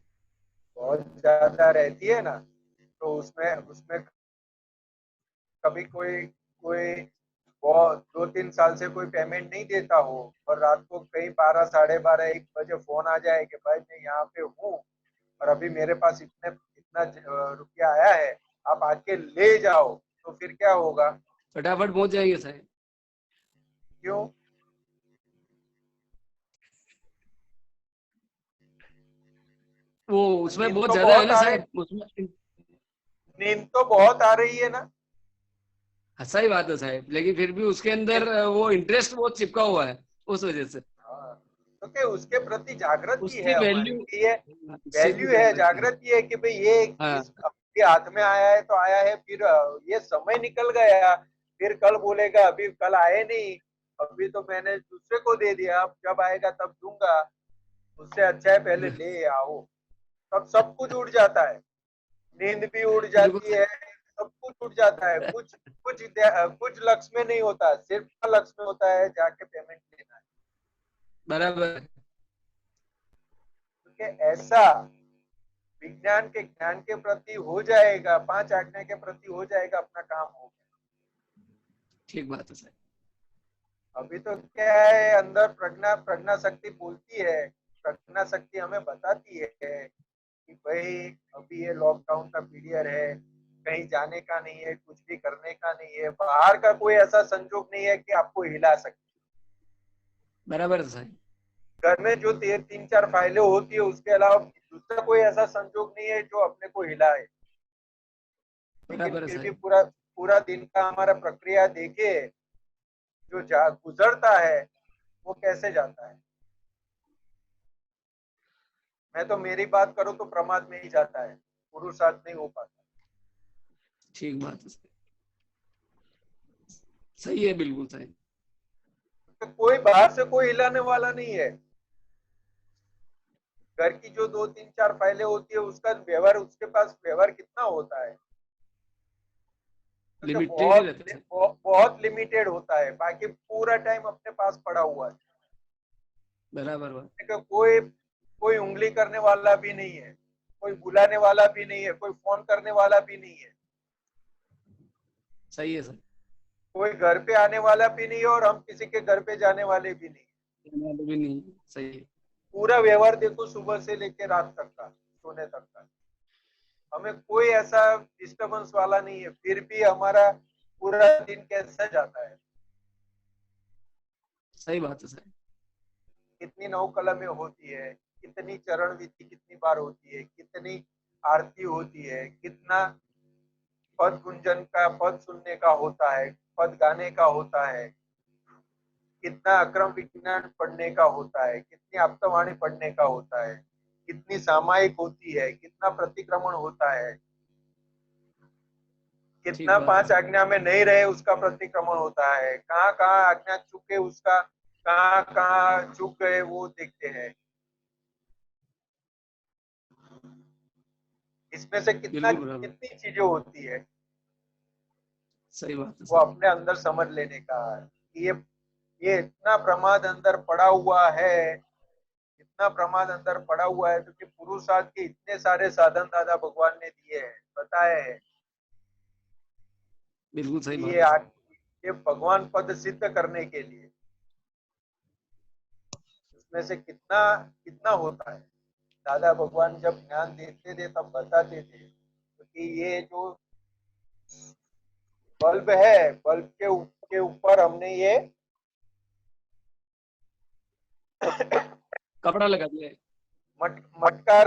बहुत ज्यादा रहती है ना, तो उसमें उसमें कभी कोई कोई बहुत 2-3 साल से कोई पेमेंट नहीं देता हो और रात को कहीं 12, 12:30, 1 बजे फोन आ जाए कि भाई मैं यहाँ पे हूँ और अभी मेरे पास इतना रुपया आया है, आप आके ले जाओ, तो फिर क्या होगा? फटाफट पहुंच जाएंगे सर। क्यों? वो उसमें नींद बहुत तो ज्यादा है बहुत ना आ रही, साहब उसमें। नींद तो बहुत आ रही है ना। सही बात है साहब, लेकिन फिर भी उसके अंदर वो इंटरेस्ट बहुत चिपका हुआ है उस वजह से। हाँ, क्योंकि उसके प्रति जागृति उसकी है हमारी, वैल्यू ये सिद्ध वैल्यू कर है, रखी है। जागृति है कि भाई ये हाँ। चीज आपके हाथ में आया है तो आया है, फिर ये समय निकल गया, फिर कल बोलेगा अभी कल आए नहीं, अभी तो मैंने दूसरे को दे दिया, अब जब आएगा तब दूंगा, उससे अच्छा है पहले ले आओ। तब सब कुछ उड़ जाता है, नींद भी उड़ बिल्कुल जाती सही। है, सब कुछ उठ जाता है, कुछ लक्ष्य में नहीं होता, सिर्फ लक्ष्य में होता है जाके पेमेंट लेना है। बराबर। क्योंकि ऐसा विज्ञान के ज्ञान के प्रति हो जाएगा, 5 आज्ञा के प्रति हो जाएगा, अपना काम हो गया। ठीक बात है सर। अभी तो क्या है, अंदर प्रज्ञा शक्ति बोलती है, प्रज्ञा शक्ति हमें बताती है कि भाई अभी ये लॉकडाउन का पीरियड है, कहीं जाने का नहीं है, कुछ भी करने का नहीं है, बाहर का कोई ऐसा संजोग नहीं है कि आपको हिला सके। बराबर है सर। घर में जो 3-4 फाइलें होती है, उसके अलावा दूसरा कोई ऐसा संजोग नहीं है जो अपने को हिलाए। लेकिन फिर भी पूरा दिन का हमारा प्रक्रिया देखे, जो गुजरता है वो कैसे जाता है। मैं तो मेरी बात करूं तो प्रमाद में ही जाता है, पुरुषार्थ नहीं हो पाता। ठीक बात है सर, सही है, बिल्कुल सही। तो कोई बाहर से कोई हिलाने वाला नहीं है। घर की जो 2-3-4 फाइलें होती है, उसका व्यवहार, उसके पास व्यवहार कितना होता है, लिमिटेड बहुत लिमिटेड होता है। बाकी पूरा टाइम अपने पास पड़ा हुआ है। बराबर। कोई उंगली करने वाला भी नहीं है, कोई बुलाने वाला भी नहीं है, कोई फोन करने वाला भी नहीं है। सही है सर। कोई घर पे आने वाला भी नहीं है, और हम किसी के घर पे जाने वाले भी नहीं। सही है। पूरा व्यवहार देखो, सुबह से लेके रात तक का, सोने तक का, हमें कोई ऐसा डिस्टरबेंस वाला नहीं है। फिर भी हमारा पूरा दिन कैसे जाता है। सही बात है सर। कितनी 9 कलमें होती है, कितनी चरण विधि कितनी बार होती है, कितनी आरती होती है, कितना पद गुंजन का, पद सुनने का होता है, पद गाने का होता है, कितना अक्रम विज्ञान पढ़ने का होता है, कितनी आप्तवाणी पढ़ने का होता है, कितनी सामायिक होती है, कितना प्रतिक्रमण होता है, कितना 5 आज्ञा में नहीं रहे उसका प्रतिक्रमण होता है, कहाँ कहाँ आज्ञा चुके, उसका कहाँ कहाँ चुक गए वो देखते हैं। इसमें से कितनी चीजें होती है। सही बात है। वो अपने अंदर समझ लेने का कि ये इतना प्रमाद अंदर पड़ा हुआ है, इतना प्रमाद अंदर पड़ा हुआ है, क्योंकि पुरुषार्थ के इतने सारे साधन दादा भगवान ने दिए हैं, बताए हैं। बिल्कुल सही बात है। ये भगवान पद सिद्ध करने के लिए उसमें से कितना होता है। दादा भगवान जब ज्ञान देते थे तब बताते थे, क्योंकि ये जो बल्ब है, बल्ब के ऊपर हमने ये कपड़ा लगा दिया है, मटका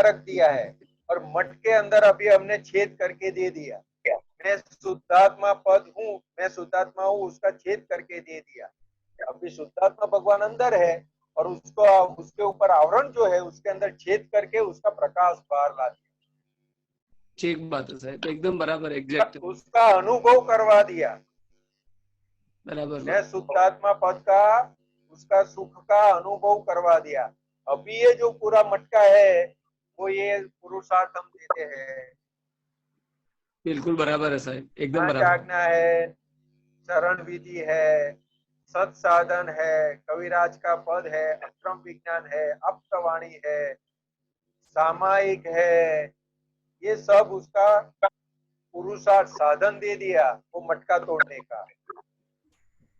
रख दिया है, और मट के अंदर अभी हमने छेद करके दे दिया। मैं शुद्धात्मा पद हूँ, मैं शुद्धात्मा हूँ, उसका छेद करके दे दिया। अभी शुद्धात्मा भगवान अंदर है, और उसके ऊपर आवरण जो है, उसके अंदर छेद करके उसका प्रकाश बाहर ला दिया। ठीक बात है साहब, एकदम बराबर, एग्जैक्ट उसका अनुभव करवा दिया। बराबर। मैं शुद्धात्मा पद का, उसका सुख का अनुभव करवा दिया। अभी ये जो पूरा मटका है, वो ये पुरुषार्थ हम देते हैं। बिल्कुल बराबर है साहब, एकदम 5 बराबर। आज्ञा है, चरण विधि है, सत साधन है, कविराज का पद है, अक्रम विज्ञान है, अप्तवाणी है, सामायिक है, ये सब उसका पुरुषार्थ साधन दे दिया वो मटका तोड़ने का।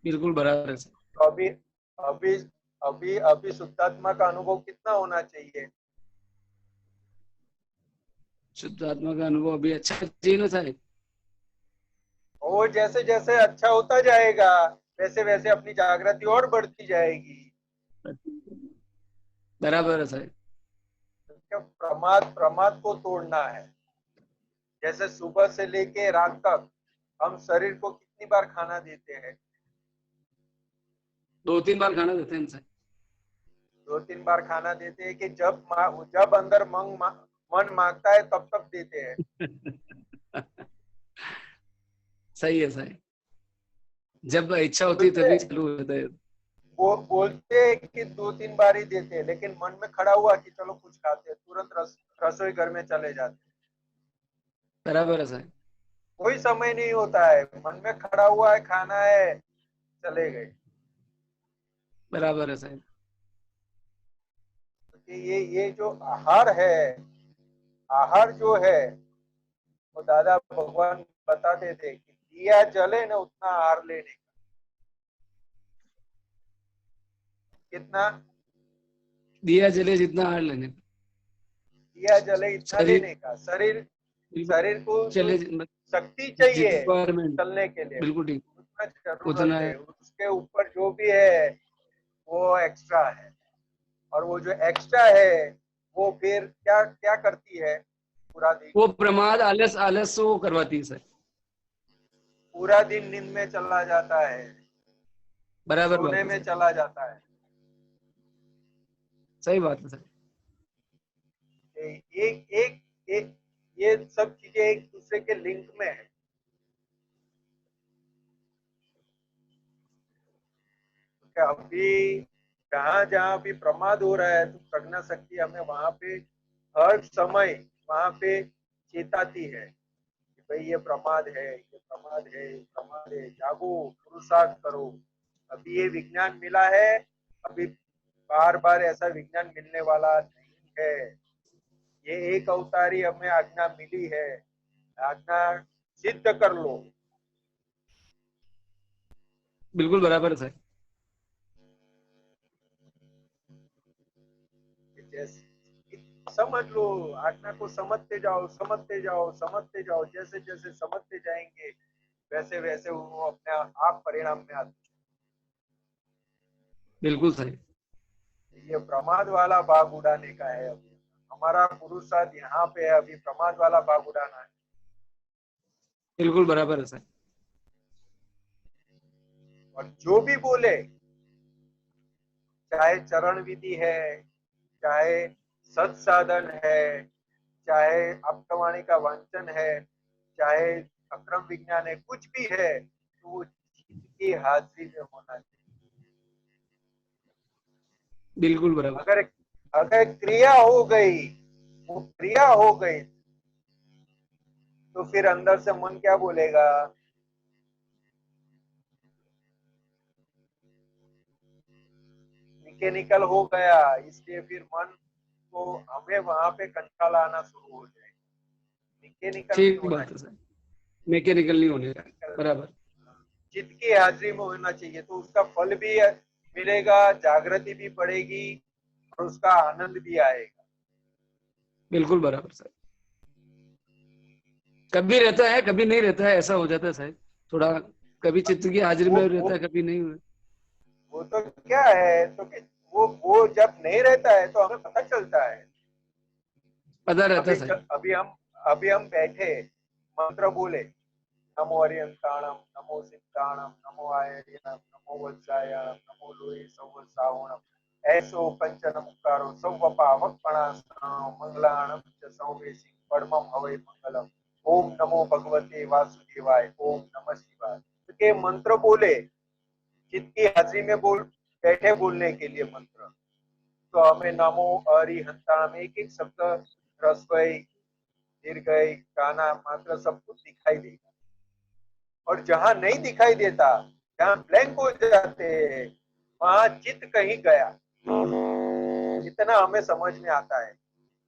बिल्कुल बराबर है सर। तो अभी शुद्धात्मा का अनुभव कितना होना चाहिए। शुद्धात्मा का अनुभव अभी अच्छा चाहिए ना साहब। और जैसे जैसे अच्छा होता जाएगा, वैसे वैसे अपनी जागृति और बढ़ती जाएगी। बराबर है साहब। प्रमाद को तोड़ना है। जैसे सुबह से लेके रात तक हम शरीर को कितनी बार खाना देते हैं। 2-3 बार खाना देते हैं सर। 2-3 बार खाना देते हैं कि जब अंदर मन मांगता है तब तक देते हैं। सही है सही, जब इच्छा होती है तभी चालू होता है। वो बोलते हैं कि 2-3 बार ही देते हैं, लेकिन मन में खड़ा हुआ कि चलो कुछ खाते हैं, तुरंत रसोई घर में चले जाते हैं। बराबर है साहब। कोई समय नहीं होता है, मन में खड़ा हुआ है, खाना है, चले गए। बराबर है साहब। क्योंकि ये जो आहार है, आहार जो है वो दादा भगवान बताते थे कि दिया जले ना उतना आहार लेने का। कितना? दिया जले जितना हार लेने का। दिया जले इतना शरीर लेने का। शरीर बिल्कुल शरीर को जो चले, शक्ति चाहिए रिक्वायरमेंट, चलने के लिए बिल्कुल ठीक, उतना उतना जरूरत है, है। उसके ऊपर जो भी है वो एक्स्ट्रा है। और वो जो एक्स्ट्रा है वो फिर क्या क्या करती है? पूरा दिन, वो प्रमाद, आलस, आलस से वो करवाती है सर। पूरा दिन नींद में चला जाता है, बराबर बात सोने है में सर, चला जाता है। सही बात है सर। एक एक एक ये सब चीजें एक दूसरे के लिंक में है। क्या अभी जहां जहां भी प्रमाद हो रहा है तो प्रज्ञा शक्ति हमें वहां पे हर समय वहां पे चेताती है कि भाई ये प्रमाद है, ये प्रमाद है, ये प्रमाद है, जागो, पुरुषार्थ करो। अभी ये विज्ञान मिला है, अभी बार बार ऐसा विज्ञान मिलने वाला नहीं है। ये एक अवतारी हमें आज्ञा मिली है, आज्ञा सिद्ध कर लो। बिल्कुल बराबर है सर। जैसे समझ लो, आज्ञा को समझते जाओ, समझते जाओ, समझते जाओ। जैसे जैसे समझते जाएंगे वैसे वैसे वो अपने आप परिणाम में आते। बिल्कुल सही। ये प्रमाद वाला बाग उड़ाने का है। अभी हमारा पुरुषार्थ यहाँ पे है, अभी प्रमाद वाला बाग उड़ाना है। बिल्कुल बराबर है सर। और जो भी बोले, चाहे चरण विधि है, चाहे सत्साधन है, चाहे अपवाणी का वांचन है, चाहे अक्रम विज्ञान है, कुछ भी है तो वो चित्त की हाजिरी में होना चाहिए। बिल्कुल बराबर। अगर अगर क्रिया हो गई, वो क्रिया हो गई तो फिर अंदर से मन क्या बोलेगा? मैकेनिकल हो गया, इसलिए फिर मन को हमें वहां पे कंटाला आना शुरू हो जाए। मैकेनिकल नहीं ठीक होना बात है सर, मैकेनिकल नहीं होने का। चाहिए, बराबर। चित्त की हाजिरी में होना चाहिए, तो उसका फल भी मिलेगा, जागृति भी बढ़ेगी और उसका आनंद भी आएगा। बिल्कुल बराबर सर। कभी रहता है, कभी नहीं रहता है, ऐसा हो जाता है सर थोड़ा। कभी चित्त की हाजिरी वो में वो रहता है, कभी नहीं हुआ। वो तो क्या है, तो कि वो जब नहीं रहता है तो हमें पता चलता है। पता रहता है अभी सर। अभी हम बैठे, मंत्र बोले, नमो अरियंताणम, नमो सिद्धाणम, नमो आयर्यणम, नमो वत्सायणम, नमो लोहे सौवसावणम, ऐसो पंचन मुक्कारो सौवपावकपणासनम मंगलाणम च सौवेशि परमम हवै मंगलम। ओम नमो भगवते वासुदेवाय, ओम नमः शिवाय। तो के मंत्र बोले, चित्त की हाजिरी में बोल बैठे बोलने के लिए मंत्र, तो हमें नमो अरिहंताणम एक एक शब्द, ह्रस्वई, दीर्घई, गाना, मात्रा सब कुछ दिखाई देगा। और जहां नहीं दिखाई देता, जहां ब्लैंक हो जाते हैं, वहां चित्त कहीं गया, इतना हमें समझ में आता है।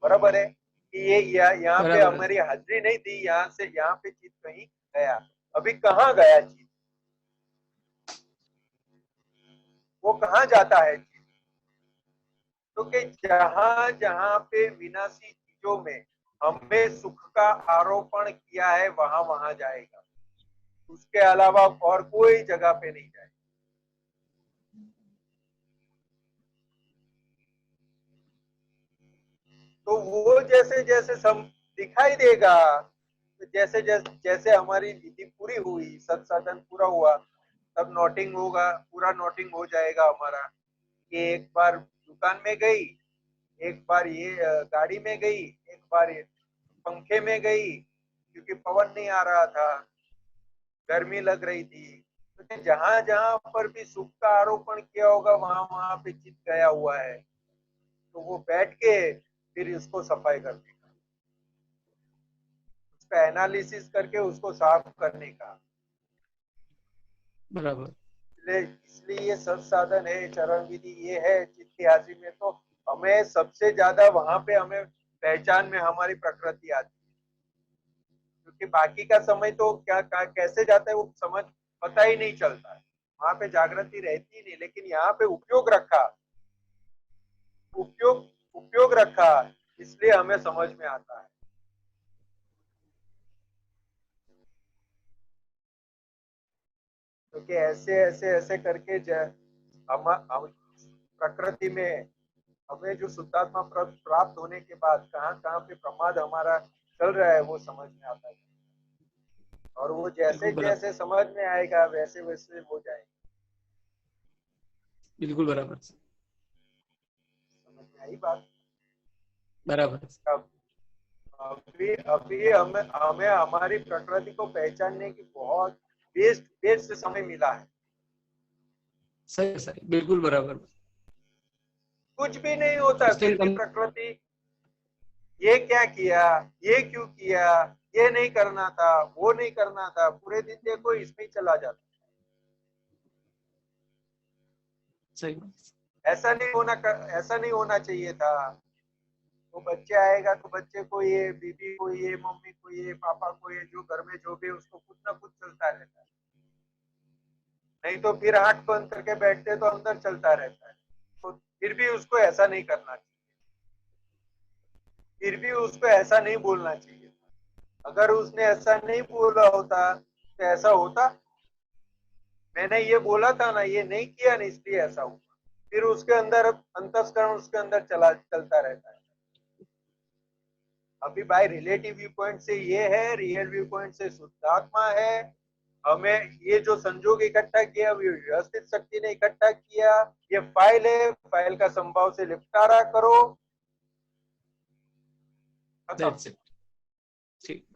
बराबर है कि ये यहाँ पे बराबर है हमारी सर। हाजिरी नहीं थी, यहाँ से यहाँ पे चित्त कहीं गया। अभी कहाँ गया चित्त? वो कहाँ जाता है चित्त? तो कि जहां जहां पे विनाशी चीजों में हमने सुख का आरोपण किया है वहां वहां जाएगा, उसके अलावा और कोई जगह पे नहीं जाएगा। तो वो जैसे जैसे सम दिखाई देगा, तो जैसे जैसे जैसे हमारी विधि पूरी हुई, सत्साधन पूरा हुआ, तब नोटिंग होगा, पूरा नोटिंग हो जाएगा हमारा कि एक बार दुकान में गई, एक बार ये गाड़ी में गई, एक बार ये पंखे में गई क्योंकि पवन नहीं आ रहा था, गर्मी लग रही थी। तो जहां जहां पर भी सुख का आरोपण किया होगा वहां वहां पे चित गया हुआ है, तो वो बैठ के फिर इसको सफाई कर देगा। उसका एनालिसिस करके उसको साफ करने का। बराबर। इसलिए ये सब साधन है, चरण विधि ये है चित्त हाजिरी में, तो हमें सबसे ज्यादा वहां पे हमें पहचान में हमारी प्रकृति आती है, क्योंकि बाकी का समय तो क्या कैसे जाता है वो समझ पता ही नहीं चलता है, वहां पे जागृति रहती नहीं, लेकिन यहाँ पे उपयोग रखा इसलिए हमें समझ में आता है। क्योंकि ऐसे ऐसे ऐसे करके हम प्रकृति में हमें जो शुद्धात्मा प्राप्त होने के बाद कहाँ कहाँ पे प्रमाद हमारा चल रहा है वो समझ में आता है, और वो जैसे जैसे समझ में आएगा वैसे वैसे हो जाएगा। बिल्कुल बराबर, समझ में आई बात? बराबर। अभी अभी हमें हमारी प्रकृति को पहचानने की बहुत बेस्ट समय मिला है। सही सही, बिल्कुल बराबर। कुछ भी नहीं होता फिर भी प्रकृति ये क्या किया, ये क्यों किया, ये नहीं करना था, वो नहीं करना था, पूरे दिन देखो इसमें चला जाता। सही। ऐसा नहीं होना चाहिए था। तो बच्चे आएगा तो बच्चे को ये, बीबी को ये, मम्मी को ये, पापा को ये, जो घर में जो भी उसको कुछ ना कुछ चलता रहता है, नहीं तो फिर आंख बंद करके बैठते तो अंदर चलता रहता है। तो फिर भी उसको ऐसा नहीं करना चाहिए, फिर भी उसको ऐसा नहीं बोलना चाहिए। अगर उसने ऐसा नहीं बोला होता तो ऐसा होता, मैंने ये बोला था ना, ये नहीं किया ना इसलिए ऐसा हुआ, फिर उसके अंदर अंतस्करण उसके अंदर चलता रहता है। अभी बाय रिलेटिव व्यू पॉइंट से ये है, रियल व्यू पॉइंट से शुद्धात्मा है। हमें ये जो संजोग इकट्ठा किया व्यवस्थित शक्ति ने इकट्ठा किया, ये फाइल है, फाइल का संभाव से निपटारा करो, ठीक।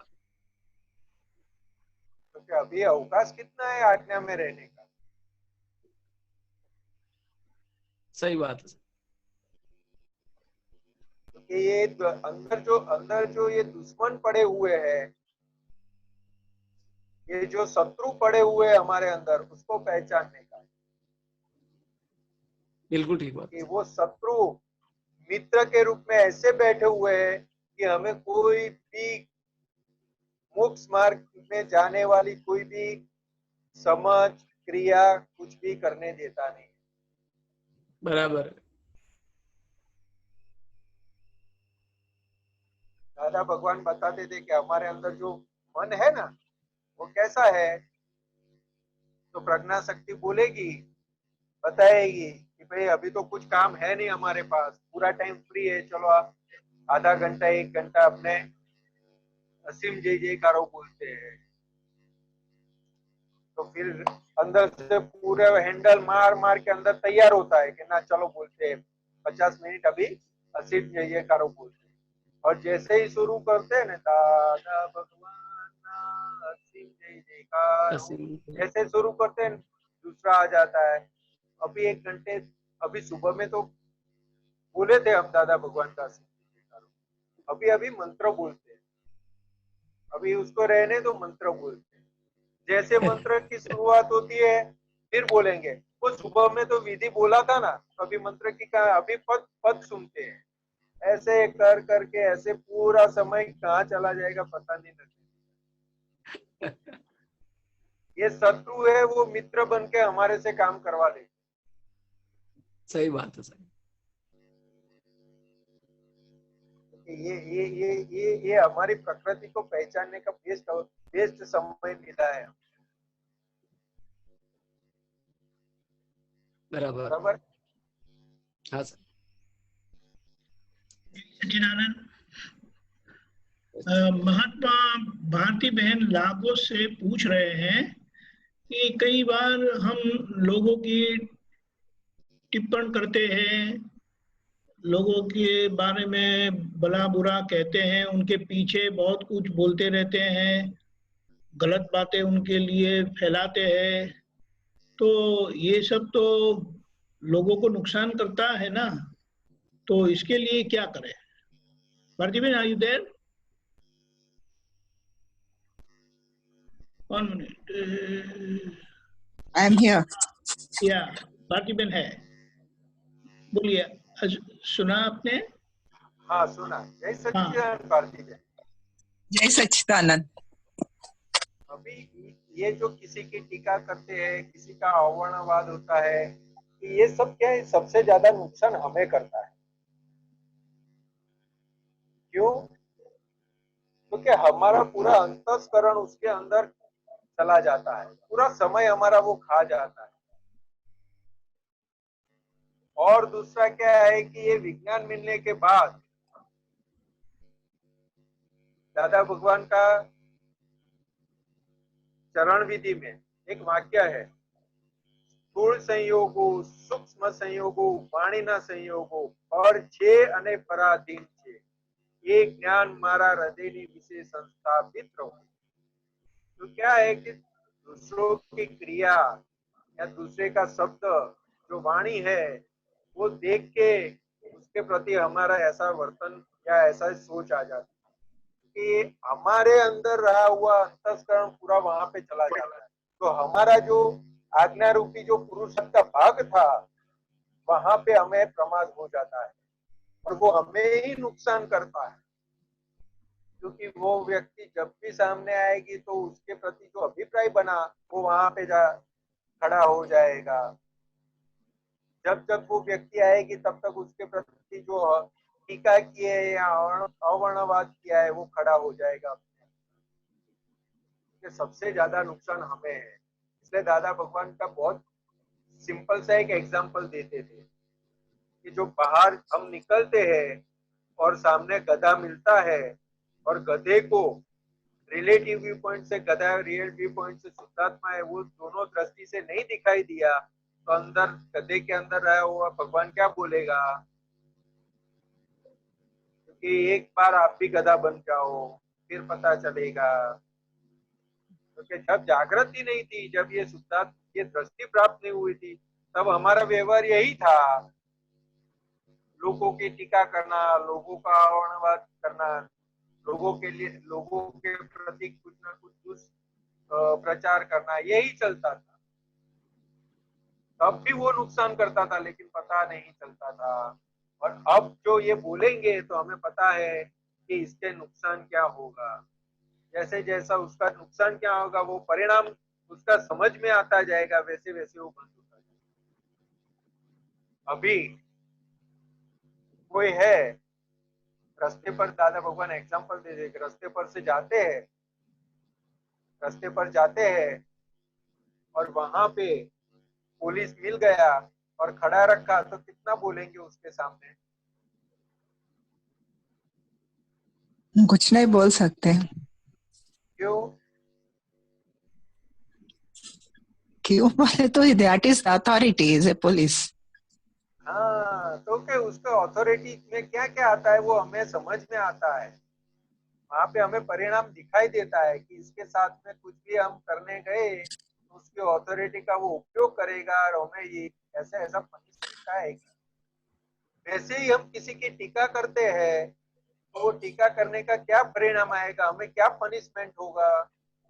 क्योंकि अभी अवकाश कितना है आज्ञा में रहने का। सही बात है। क्योंकि ये अंदर जो ये दुश्मन पड़े हुए हैं, ये जो शत्रु पड़े हुए हैं हमारे अंदर, उसको पहचानने का। बिल्कुल ठीक बात। कि वो शत्रु मित्र के रूप में ऐसे बैठे हुए हैं कि हमें कोई भी मोक्ष मार्ग में जाने वाली कोई भी समझ क्रिया कुछ भी करने देता नहीं। बराबर। दादा भगवान बताते थे कि हमारे अंदर जो मन है ना वो कैसा है, तो प्रज्ञा शक्ति बोलेगी, बताएगी कि भाई अभी तो कुछ काम है नहीं हमारे पास, पूरा टाइम फ्री है, चलो आप आधा घंटा 1 घंटा अपने असीम जय जयकारो बोलते हैं। तो फिर अंदर से पूरे हैंडल मार के अंदर तैयार होता है कि ना चलो बोलते हैं 50 मिनट अभी असीम जय जयकारो बोलते हैं। और जैसे ही शुरू करते हैं ना, दादा भगवान असीम जय जयकारो, जैसे शुरू करते हैं दूसरा आ जाता है। अभी 1 घंटे, अभी सुबह में तो बोले थे हम दादा भगवान का असीम जय जयकारो, अभी मंत्र बोलते हैं, अभी उसको रहने तो मंत्र बोलते हैं। जैसे मंत्र की शुरुआत होती है फिर बोलेंगे, वो सुबह में तो विधि बोला था ना, तो अभी मंत्र की कहा, अभी पद सुनते हैं। ऐसे कर करके ऐसे पूरा समय कहाँ चला जाएगा पता नहीं लगेगा। ये शत्रु है, वो मित्र बन के हमारे से काम करवा ले। सही बात है। सही। ये हमारी प्रकृति को पहचानने का बेस्ट समय मिला है। बराबर। हाँ सर। सचिदानंद, महात्मा भारती बहन लागोस से पूछ रहे हैं कि कई बार हम लोगों की टिप्पण करते हैं, लोगों के बारे में भला बुरा कहते हैं, उनके पीछे बहुत कुछ बोलते रहते हैं, गलत बातें उनके लिए फैलाते हैं, तो ये सब तो लोगों को नुकसान करता है ना, तो इसके लिए क्या करें? भारती बहन, are you there? 1 minute. I am here. या भारती बहन है, बोलिए। सुना आपने? हाँ सुना। जय सच्चिदानंद भारती बहन। जय सच्चिदानंद। अभी ये जो किसी की टीका करते हैं, किसी का अवर्णवाद होता है, कि ये सब क्या है, सबसे ज्यादा नुकसान हमें करता है। क्यों? क्योंकि हमारा पूरा अंतस्करण उसके अंदर चला जाता है, पूरा समय हमारा वो खा जाता है। और दूसरा क्या है कि ये विज्ञान मिलने के बाद दादा भगवान का चरण विधि में एक वाक्य है, स्थूल संयोगो सूक्ष्म संयोगो वाणीना संयोगो और छे अने पराधीन छे, ये ज्ञान मारा हृदयनी विशेष संस्थापित रहो। तो क्या है कि दूसरों की क्रिया या दूसरे का शब्द जो वाणी है वो देख के उसके प्रति हमारा ऐसा वर्तन या ऐसा सोच आ जाता है कि हमारे अंदर रहा हुआ अंतस्करण पूरा वहां पे चला जाता है। तो हमारा जो आज्ञा रूपी जो पुरुषत्व का भाग था वहां पे हमें प्रमाद हो जाता है और वो हमें ही नुकसान करता है। क्योंकि वो व्यक्ति जब भी सामने आएगी तो उसके प्रति जो अभिप्राय बना वो वहां पे खड़ा हो जाएगा। जब जब वो व्यक्ति आएगी तब तक उसके प्रति जो टीका की है या अवर्णवाद किया है वो खड़ा हो जाएगा। सबसे ज्यादा नुकसान हमें है। इसलिए दादा भगवान का बहुत सिंपल सा एक एग्जाम्पल देते थे कि जो बाहर हम निकलते हैं और सामने गधा मिलता है और गधे को रिलेटिव व्यू पॉइंट से गधा रियल व्यू पॉइंट से शुद्धात्मा है, वो दोनों दृष्टि से नहीं दिखाई दिया तो अंदर गधे के अंदर रहा हुआ भगवान क्या बोलेगा कि एक बार आप भी गधा बन जाओ फिर पता चलेगा। क्योंकि जब जागृति नहीं थी, जब ये शुद्धात्मा ये दृष्टि प्राप्त नहीं हुई थी, तब हमारा व्यवहार यही था, लोगों की टीका करना, लोगों का अवर्णवाद करना, लोगों के लिए लोगों के प्रति कुछ ना कुछ प्रचार करना, यही चलता था। तब भी वो नुकसान करता था लेकिन पता नहीं चलता था। और अब जो ये बोलेंगे तो हमें पता है कि इसके नुकसान क्या होगा। जैसे जैसा उसका नुकसान क्या होगा वो परिणाम उसका समझ में आता जाएगा, वैसे वैसे वो बंद होता जाएगा। अभी कोई है रास्ते पर, दादा भगवान एग्जांपल दे देंगे, रास्ते पर से जाते हैं, रास्ते पर जाते हैं और वहां पे पुलिस मिल गया और खड़ा रखा तो कितना बोलेंगे उसके सामने? कुछ नहीं बोल सकते। क्यों? क्यों बोले तो that is authority, is a police. हाँ, तो क्या उसका अथॉरिटी में क्या क्या आता है वो हमें समझ में आता है। वहां पे हमें परिणाम दिखाई देता है कि इसके साथ में कुछ भी हम करने गए तो उसकी अथॉरिटी का वो उपयोग करेगा और हमें ये ऐसा ऐसा पनिशमेंट आएगा। वैसे ही हम किसी की टीका करते हैं तो वो टीका करने का क्या परिणाम आएगा, हमें क्या पनिशमेंट होगा,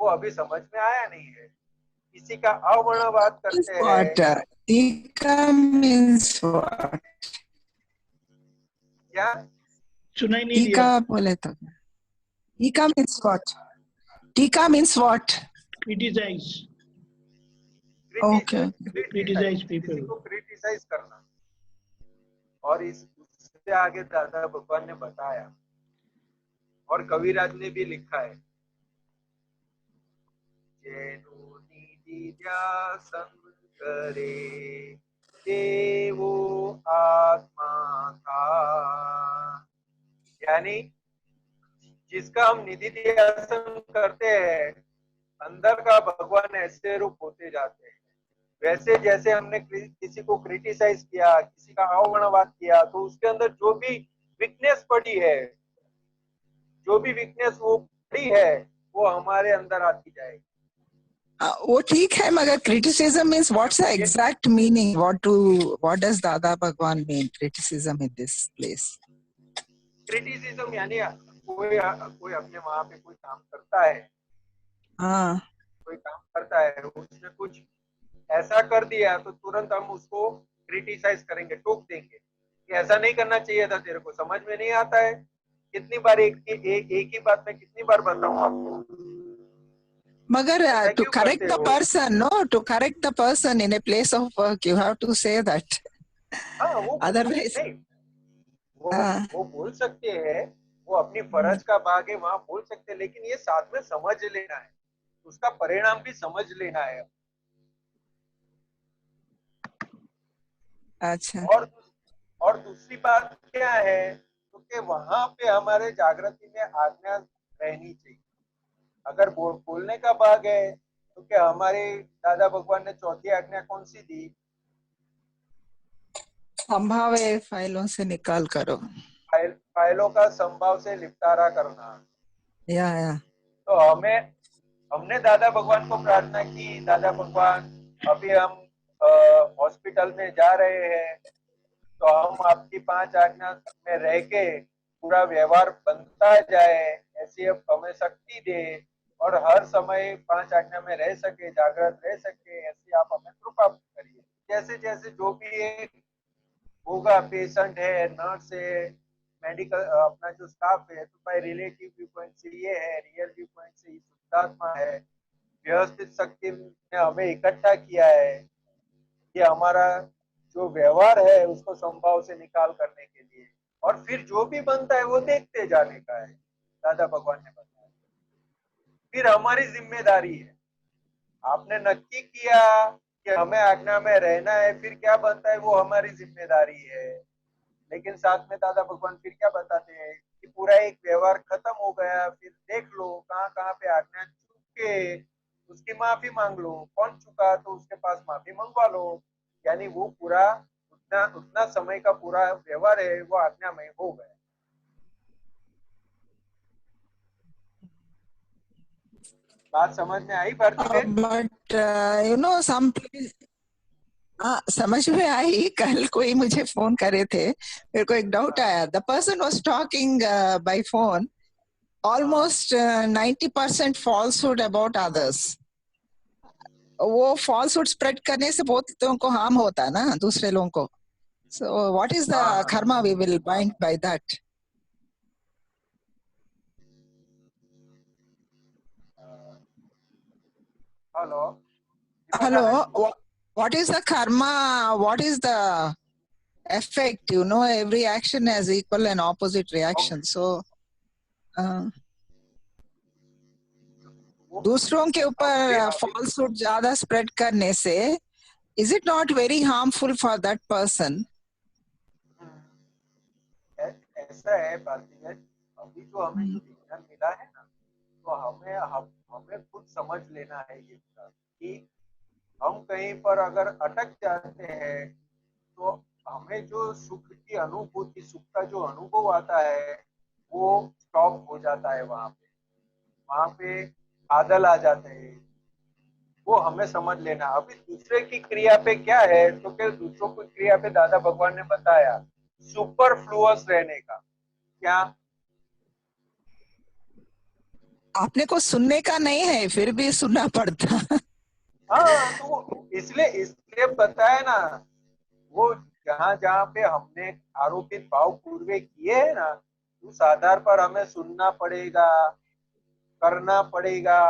वो अभी समझ में आया नहीं है। किसी का अवर्णवाद करते हैं, टीका मीन्स व्हाट? क्या सुनाई नहीं दिया? टीका बोले तो टीका मीन्स व्हाट? टीका means what? Criticize, okay, criticize people, किसी को क्रिटिसाइज करना। और इससे आगे दादा भगवान ने बताया और कविराज ने भी लिखा है, जेनु निधि संग करे देवो आत्मा था। यानी जिसका हम निधि ध्यान करते हैं अंदर का भगवान ऐसे रूप होते जाते हैं। वैसे जैसे हमने किसी को क्रिटिसाइज किया, किसी का अवर्णवाद किया तो उसके अंदर जो भी वीकनेस पड़ी है, जो भी वीकनेस वो पड़ी है वो हमारे अंदर आती जाएगी। वो ठीक है, मगर criticism means what's the exact meaning? What does दादा भगवान mean criticism in this place? Criticism यानी कोई अपने वहां पे कोई काम करता है, हाँ, कोई काम करता है, उसने कुछ ऐसा कर दिया तो तुरंत हम उसको क्रिटिसाइज करेंगे, टोक देंगे कि ऐसा नहीं करना चाहिए था, तेरे को समझ में नहीं आता है। कितनी बार एक ही बात में कितनी बार बताऊं आपको? मगर ऐसा to क्यों correct करते the हो? person, no, to correct the person in a place of work, you have to say that. हाँ, वो Otherwise, नहीं, वो हाँ, वो बोल सकते हैं, वो अपनी फर्ज का भाग है, वहां बोल सकते हैं, लेकिन ये साथ में समझ लेना है, उसका परिणाम भी समझ लेना है। अच्छा, और दूसरी बात क्या है, तो कि वहां पे हमारे जागृति में आज्ञा रहनी चाहिए। अगर बोलने का भाग है तो क्या हमारे दादा भगवान ने चौथी आज्ञा कौन सी दी? संभावे फाइलों से निकाल करो। फाइलों का संभाव से निपटारा करना। या तो हमने दादा भगवान को प्रार्थना की, दादा भगवान अभी हम हॉस्पिटल में जा रहे हैं, तो हम आपकी 5 आज्ञा में रह के पूरा व्यवहार बनता जाए, ऐसी अब हमें शक्ति दे और हर समय 5 आज्ञा में रह सके, जागृत रह सके, ऐसी आप हमें कृपा करिए। जैसे जैसे जो भी होगा, पेशेंट है, नर्स है, मेडिकल अपना जो स्टाफ है, तो बाय रिलेटिव व्यू पॉइंट से ये है, रियल व्यू पॉइंट से ये शुद्धात्मा है, व्यवस्थित शक्ति ने हमें इकट्ठा किया है, ये हमारा जो व्यवहार है उसको संभाव से निकाल करने के लिए, और फिर जो भी बनता है वो देखते जाने का है, दादा भगवान ने बताया। फिर हमारी जिम्मेदारी है, आपने नक्की किया कि हमें आज्ञा में रहना है, फिर क्या बनता है वो हमारी जिम्मेदारी है। लेकिन साथ में दादा भगवान फिर क्या बताते हैं कि पूरा एक व्यवहार खत्म हो गया, फिर देख लो कहाँ कहाँ पे आज्ञा चूक के उसकी माफी मांग लो, कौन चुका तो उसके पास माफी मंगवा लो, यानी वो पूरा उतना समय का पूरा व्यवहार है वो आज्ञा में हो गया। बात समझ में आई भारती बहन? बट यू नो सम, हाँ समझ में आई। कल कोई मुझे फोन करे थे, मेरे को एक डाउट आया। The person was talking by phone almost 90% falsehood about others. वो फॉल्सहुड स्प्रेड करने से बहुत लोगों को हार्म होता है ना, दूसरे लोगों को। So what is the karma we will bind by that? Hello, what is the karma? What is the effect? You know, every action has equal and opposite reaction. So दूसरों के ऊपर falsehood ज्यादा spread करने से is it not very harmful for that person? ऐसा है भारती बहन, अभी जो हमें जो विज्ञान मिला है ना, तो हमें खुद समझ लेना है ये कि हम कहीं पर अगर अटक जाते हैं तो हमें जो सुख की अनुभूति, सुख का जो अनुभव आता है वो स्टॉप हो जाता है, वहां पे बादल आ जाते हैं, वो हमें समझ लेना। अभी दूसरे की क्रिया पे क्या है, तो क्या दूसरों की क्रिया पे दादा भगवान ने बताया सुपरफ्लुअस रहने का। क्या आपने को सुनने का नहीं है, फिर भी सुनना पड़ता। हाँ, तो इसलिए बताया ना, वो जहाँ जहाँ पे हमने आरोपित भाव पूर्वे किए हैं ना, उस आधार पर हमें सुनना पड़ेगा, करना पड़ेगा,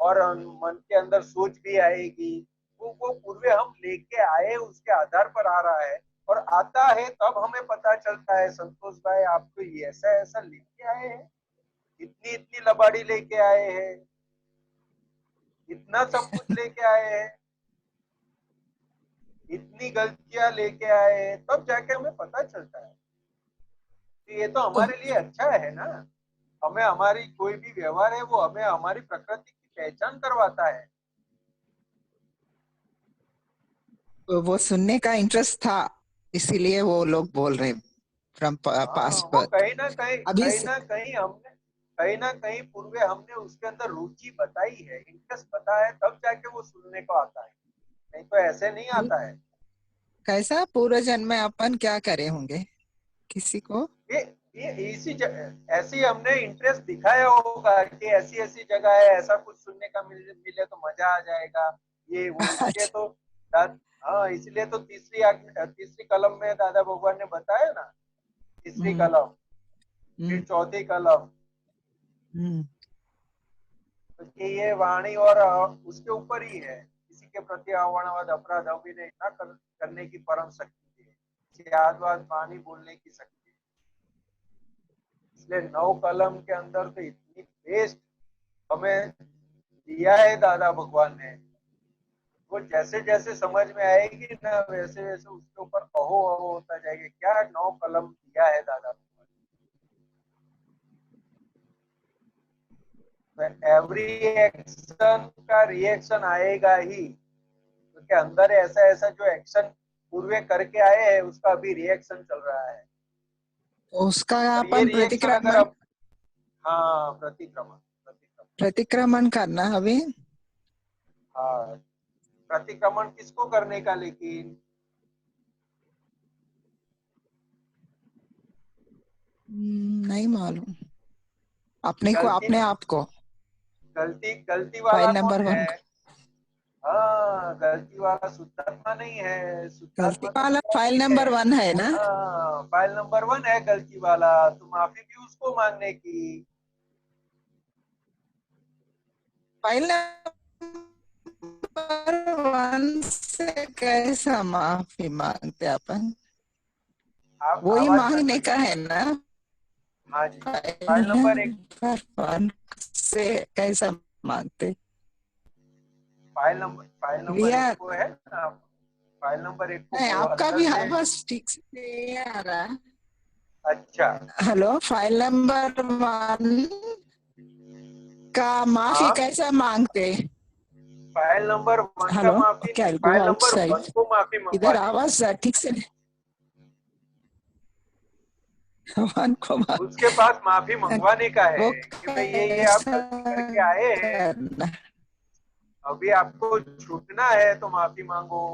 और मन के अंदर सोच भी आएगी। वो पूर्वे हम लेके आए, उसके आधार पर आ रहा है, और आता है तब हमें पता चलता है संतोष भाई आप तो ये ऐसा ऐसा लेके आए हैं, इतनी इतनी लबाड़ी लेके आए हैं, इतना सब कुछ लेके आए हैं, इतनी गलतियां लेके आए हैं, तब जाके हमें पता चलता है कि ये तो हमारे लिए अच्छा है ना। हमें हमारी कोई भी व्यवहार है वो हमें हमारी प्रकृति की पहचान करवाता है। वो सुनने का इंटरेस्ट था, इसीलिए वो लोग बोल रहे फ्रॉम पास्ट वो बर्थ। कहीं ना कहीं अभी कहीं ना कहीं पूर्वे हमने उसके अंदर रुचि बताई है, इंटरेस्ट बताया है, तब जाके वो सुनने को आता है, नहीं तो ऐसे नहीं आता है। कैसा पूर्व जन्म में अपन क्या करे होंगे किसी को? ये ये ऐसी हमने इंटरेस्ट दिखाया होगा कि ऐसी ऐसी जगह है, ऐसा कुछ सुनने का मिले तो मजा आ जाएगा, ये वो। इसलिए तो हाँ, इसलिए तो तीसरी कलम में दादा भगवान ने बताया ना, तीसरी कलम फिर चौथी कलम, तो ये वाणी और उसके ऊपर ही है। किसी के प्रति अवर्णवद अपराध अभिनय न करने की परम शक्ति है, यादवाद वाणी बोलने की शक्ति। इसलिए 9 कलम के अंदर तो इतनी बेस्ट हमें दिया है दादा भगवान ने। वो जैसे जैसे समझ में आएगी ना, वैसे वैसे उसके ऊपर अहो अहो होता जाएगा, क्या 9 कलम दिया है दादा भगवान। तो एवरी एक्शन का रिएक्शन आएगा ही, क्योंकि अंदर ऐसा ऐसा जो एक्शन पूर्वे करके आए हैं उसका अभी रिएक्शन चल रहा है, उसका अपन प्रतिक्रमण, हाँ प्रतिक्रमण करना अभी। हाँ, प्रतिक्रमण किसको करने का, लेकिन नहीं मालूम अपने को, अपने आप को। गलती वाला फाइल नंबर कौन 1। है? हाँ, गलती वाला शुद्धात्मा नहीं है, गलती वाला फाइल नंबर 1 है ना। हाँ, फाइल नंबर 1 है गलती वाला, तो माफी भी उसको मांगने की। फाइल नंबर 1 से कैसा माफी मांगते अपन? वही मांगने का है ना। हाँ जी, फाइल नंबर 1 से कैसा मांगते? फाइल नंबर 1 को है ना, फाइल नंबर 1 को। आपका भी आवाज ठीक से नहीं आ रहा। अच्छा, हेलो, फाइल नंबर 1 का माफी कैसा मांगते? फाइल नंबर 1 का माफी, क्या फाइल नंबर 1 को माफी मंगवा। इधर आवाज ठीक से 1 को उसके पास माफी मंगवाने का है कि भाई ये आप गलती करके आए हैं, अभी आपको छूटना है तो माफी मांगो,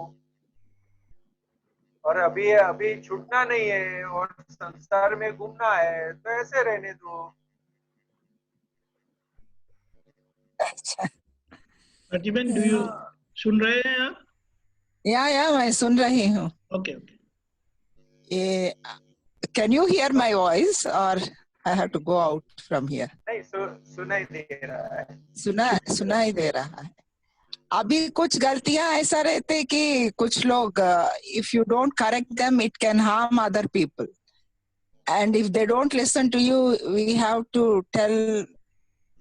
और अभी छूटना नहीं है और संसार में घूमना है तो ऐसे रहने दो। प्रतिबन, डू यू सुन रहे हैं आप? या मैं सुन रही हूँ। Okay okay. ये can you hear my voice or I have to go out from here? नहीं, सुनाई दे रहा है। सुनाई दे रहा है। अभी कुछ गलतियां ऐसा रहते कि कुछ लोग if you don't correct them it can harm other people, and if they don't listen to you we have to tell।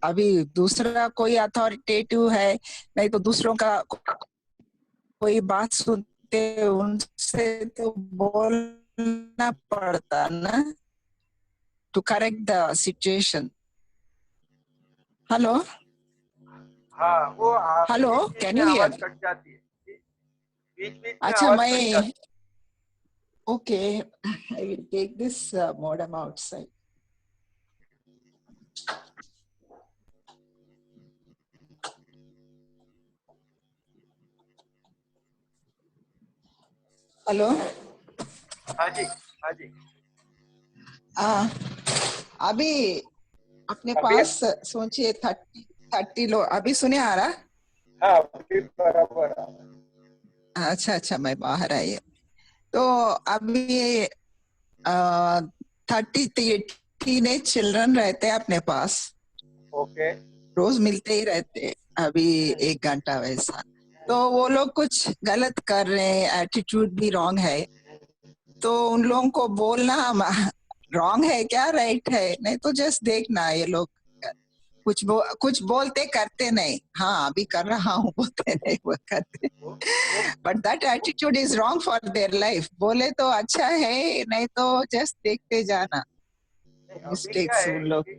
अभी दूसरा कोई अथॉरिटेटिव है, नहीं तो दूसरों का कोई बात सुनते उनसे तो बोलना पड़ता ना, to correct the situation। Hello, हाँ, वो हेलो, कैन यू हियर? कट जाती है बीच में। अच्छा, मैं okay, I will take this modem outside. Hello, हाँ जी, हाँ जी। अभी अपने पास सोचिए 30 लोग। अभी सुने आ रहा? हाँ, अभी बराबर। अच्छा, मैं बाहर आई। तो अभी 30 टीनेज चिल्ड्रन रहते हैं अपने पास। ओके। रोज मिलते ही रहते, अभी 1 घंटा वैसा। तो वो लोग कुछ गलत कर रहे हैं, एटीट्यूड भी रॉन्ग है, तो उन लोगों को बोलना रॉन्ग है क्या राइट है? नहीं तो जस्ट देखना, ये लोग कुछ बोलते करते नहीं। हाँ, अभी कर रहा हूँ बोलते नहीं, वो करते। But that attitude is wrong for their life. बोले तो अच्छा है, नहीं तो जस्ट देखते जाना मिस्टेक्स उन लोग।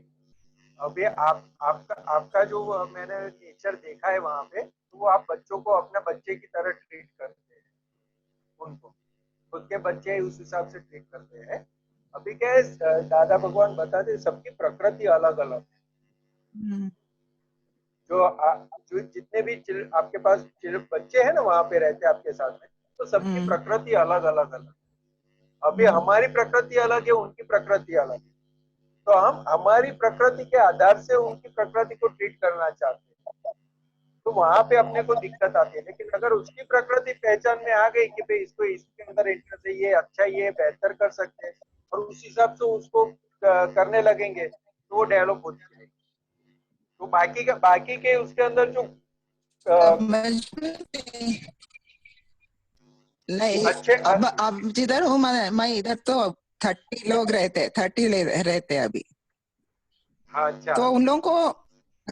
अभी आपका जो मैंने नेचर देखा है वहां पे, तो वो आप बच्चों को अपने बच्चे की तरह ट्रीट करते हैं, उनको खुद के बच्चे उस हिसाब से ट्रीट करते हैं। अभी क्या है, दादा भगवान बताते सबकी प्रकृति अलग अलग है। जो जितने भी आपके पास बच्चे हैं ना वहां पे रहते हैं आपके साथ में, तो सबकी प्रकृति अलग अलग। अभी हमारी प्रकृति अलग है, उनकी प्रकृति अलग है। तो हम हमारी प्रकृति के आधार से उनकी प्रकृति को ट्रीट करना चाहते हैं, तो वहां पे अपने को दिक्कत आती है। लेकिन अगर उसकी प्रकृति पहचान में आ गई कि भाई इसको इसके अंदर इंटरेस्ट है, ये अच्छा, ये बेहतर कर सकते हैं, और उस हिसाब से उसको करने लगेंगे, तो वो डेवलप होती है। तो बाकी के उसके अंदर जो नहीं, अच्छे अब जिधर हूँ मैं इधर तो 30 लोग रहते, 30 रहते अभी। अच्छा, तो उन लोगों को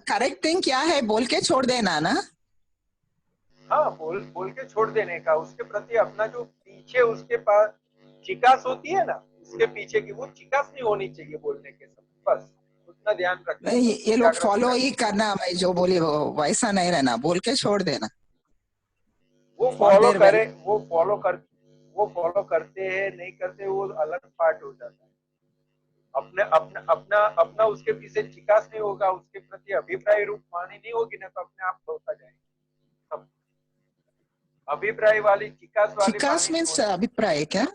करेक्ट थिंग क्या है बोल के छोड़ देना ना। हाँ, बोल के छोड़ देने का। उसके प्रति अपना जो पीछे उसके पास चिकास होती है ना, उसके पीछे की वो चिकास नहीं होनी चाहिए बोलने के समय, बस उतना ध्यान रखना। नहीं, ये लोग फॉलो ही करना, मैं जो बोली वो वैसा नहीं रहना, बोल के छोड़ देना। वो फॉलो करे, वो फॉलो करते हैं नहीं करते, वो अलग पार्ट हो जाता है। अपने अपना अपना अपना उसके पीछे चिकास नहीं होगा, उसके प्रति अभिप्राय रूप वाणी नहीं होगी ना, तो अपने आप होता जाएगा सब। अभिप्राय वाली चिकास मीन्स अभिप्राय क्या?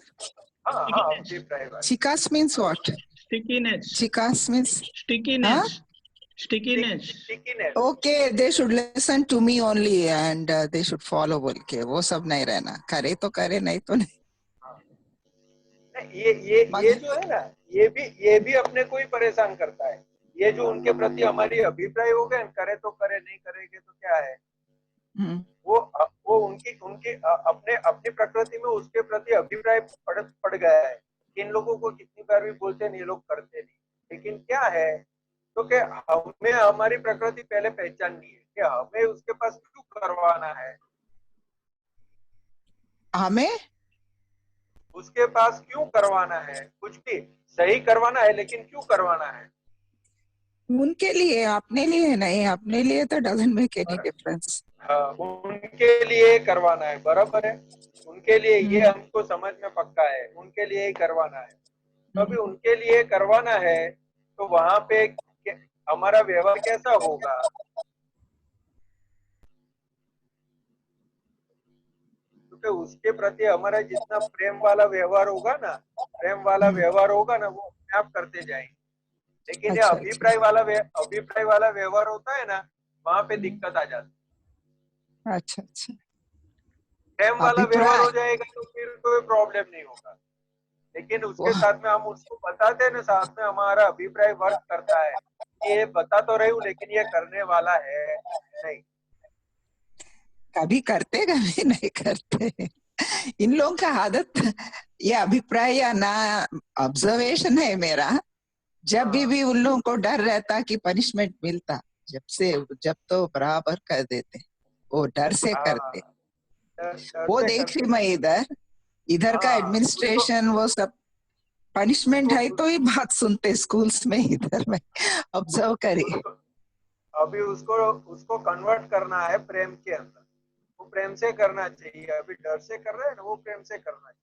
हाँ हाँ, अभिप्राय वाली। चिकास मीन्स व्हाट? Stickiness. चिकास means Stickiness. Stickiness. Stickiness. Okay, they should listen to me only and they should follow बोल के, वो सब नहीं रहना। करे तो करे, नहीं तो नहीं। ये जो है ना, ये भी अपने को ही परेशान करता है। ये जो उनके प्रति हमारी अभिप्राय हो गए, करे तो करे, नहीं करेंगे तो क्या है, वो उनकी उनकी अपने अपनी प्रकृति में उसके प्रति अभिप्राय पड़ गया है। इन लोगों को कितनी बार भी बोलते हैं, ये लोग करते नहीं। लेकिन क्या है, तो क्या हमें हमारी प्रकृति पहले पहचाननी है कि हमें उसके पास क्यों करवाना है, हमें उसके पास क्यों करवाना है, कुछ भी सही करवाना है, लेकिन क्यों करवाना है? उनके लिए, अपने लिए नहीं। अपने लिए तो डजंट मेक एनी डिफरेंस। हाँ, उनके लिए करवाना है, बराबर है। उनके लिए, ये हमको समझ में पक्का है, उनके लिए ही करवाना है। तो अभी उनके लिए करवाना है, तो वहां पे हमारा व्यवहार कैसा होगा? क्योंकि उसके प्रति हमारा जितना प्रेम वाला व्यवहार होगा ना, वो अपने आप करते जाएंगे। लेकिन ये अभिप्राय वाला व्यवहार होता है ना, वहां पे दिक्कत आ जाती है। अच्छा अच्छा, प्रेम वाला व्यवहार हो जाएगा तो फिर कोई प्रॉब्लम नहीं होगा। लेकिन उसके साथ में हम उसको बताते हैं ना, साथ में हमारा अभिप्राय वर्क करता है, ये बता तो रही हूँ लेकिन ये करने वाला है नहीं। कभी करते कभी नहीं करते। इन लोगों का आदत, ये अभिप्राय या ना ऑब्जर्वेशन है मेरा। जब भी उन लोगों को डर रहता कि पनिशमेंट मिलता, जब तो बराबर कर देते, वो डर से करते। वो देख रही मैं इधर का एडमिनिस्ट्रेशन, वो सब पनिशमेंट है तो ही बात सुनते स्कूल्स में। इधर में ऑब्जर्व करी। अभी उसको कन्वर्ट करना है प्रेम के अंदर, वो प्रेम से करना चाहिए। अभी डर से कर रहे हैं ना, वो प्रेम से करना चाहिए।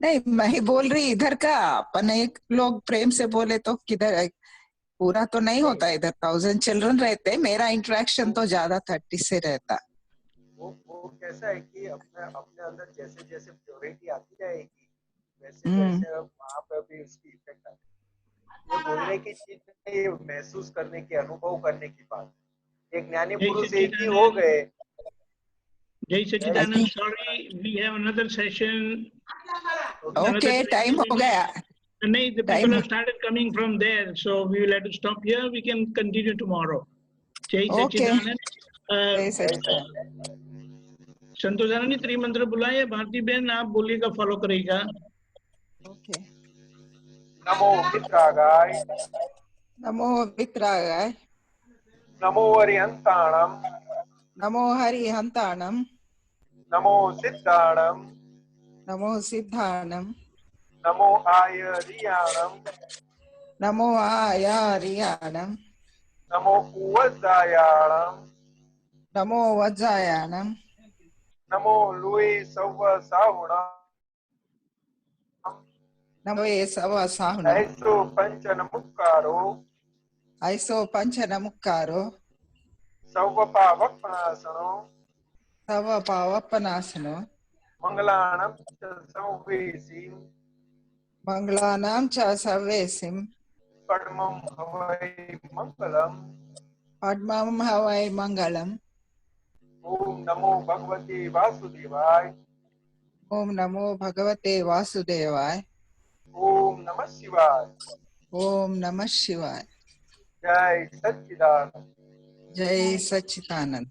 नहीं, मैं ही बोल रही इधर का। अपन एक लोग प्रेम से बोले तो किधर पूरा तो नहीं होता। इधर 1000 चिल्ड्रन रहते, मेरा इंटरेक्शन तो ज्यादा 30 से रहता। वो कैसा है कि अपने अंदर जैसे जैसे प्योरिटी आती जाएगी, वैसे वैसे वहां पर भी उसकी इफेक्ट आती है। ये बोलने की चीज नहीं, ये महसूस करने की, अनुभव करने की बात। एक ज्ञानी पुरुष एक ही हो गए। जय सच्चिदानंद, sorry, we have another session. Okay, time हो गया। नहीं, the people have started coming from there, so we will have to stop here. We can continue tomorrow. जय सच्चिदानंद। संतोषानंद जी, त्रिमंत्र बुलाए। भारती बहन आप बोलिएगा, फॉलो करेगा। ओके। नमो मित्रागाय, नमो मित्रागाय, नमो हरिहंताणम, नमो हरिहंताणम, नमो सिद्धाणम, नमो सिद्धाणम, नमो आयरियाणम, नमो आयरियाणम, नमो उवज्जायाणम, नमो वज्जायाणम, नमो लुई सव्व साहुणम, नमो ये सव साहुणम, ऐसो पंच नमुक्कारो, ऐसो पंच नमुक्कारो, सव्व पावपनासनो, सव पावपनासनो, मंगलाणम च सव्वेसिम, मंगलानां च सर्वेसिम, पद्मं हवै मंगलम। पद्मं हवै मंगलम। ओम नमो भगवते वासुदेवाय। ओम नमो भगवते वासुदेवाय। ओम नमः शिवाय। ओम नमः शिवाय। जय सच्चिदानंद। जय सच्चिदानंद।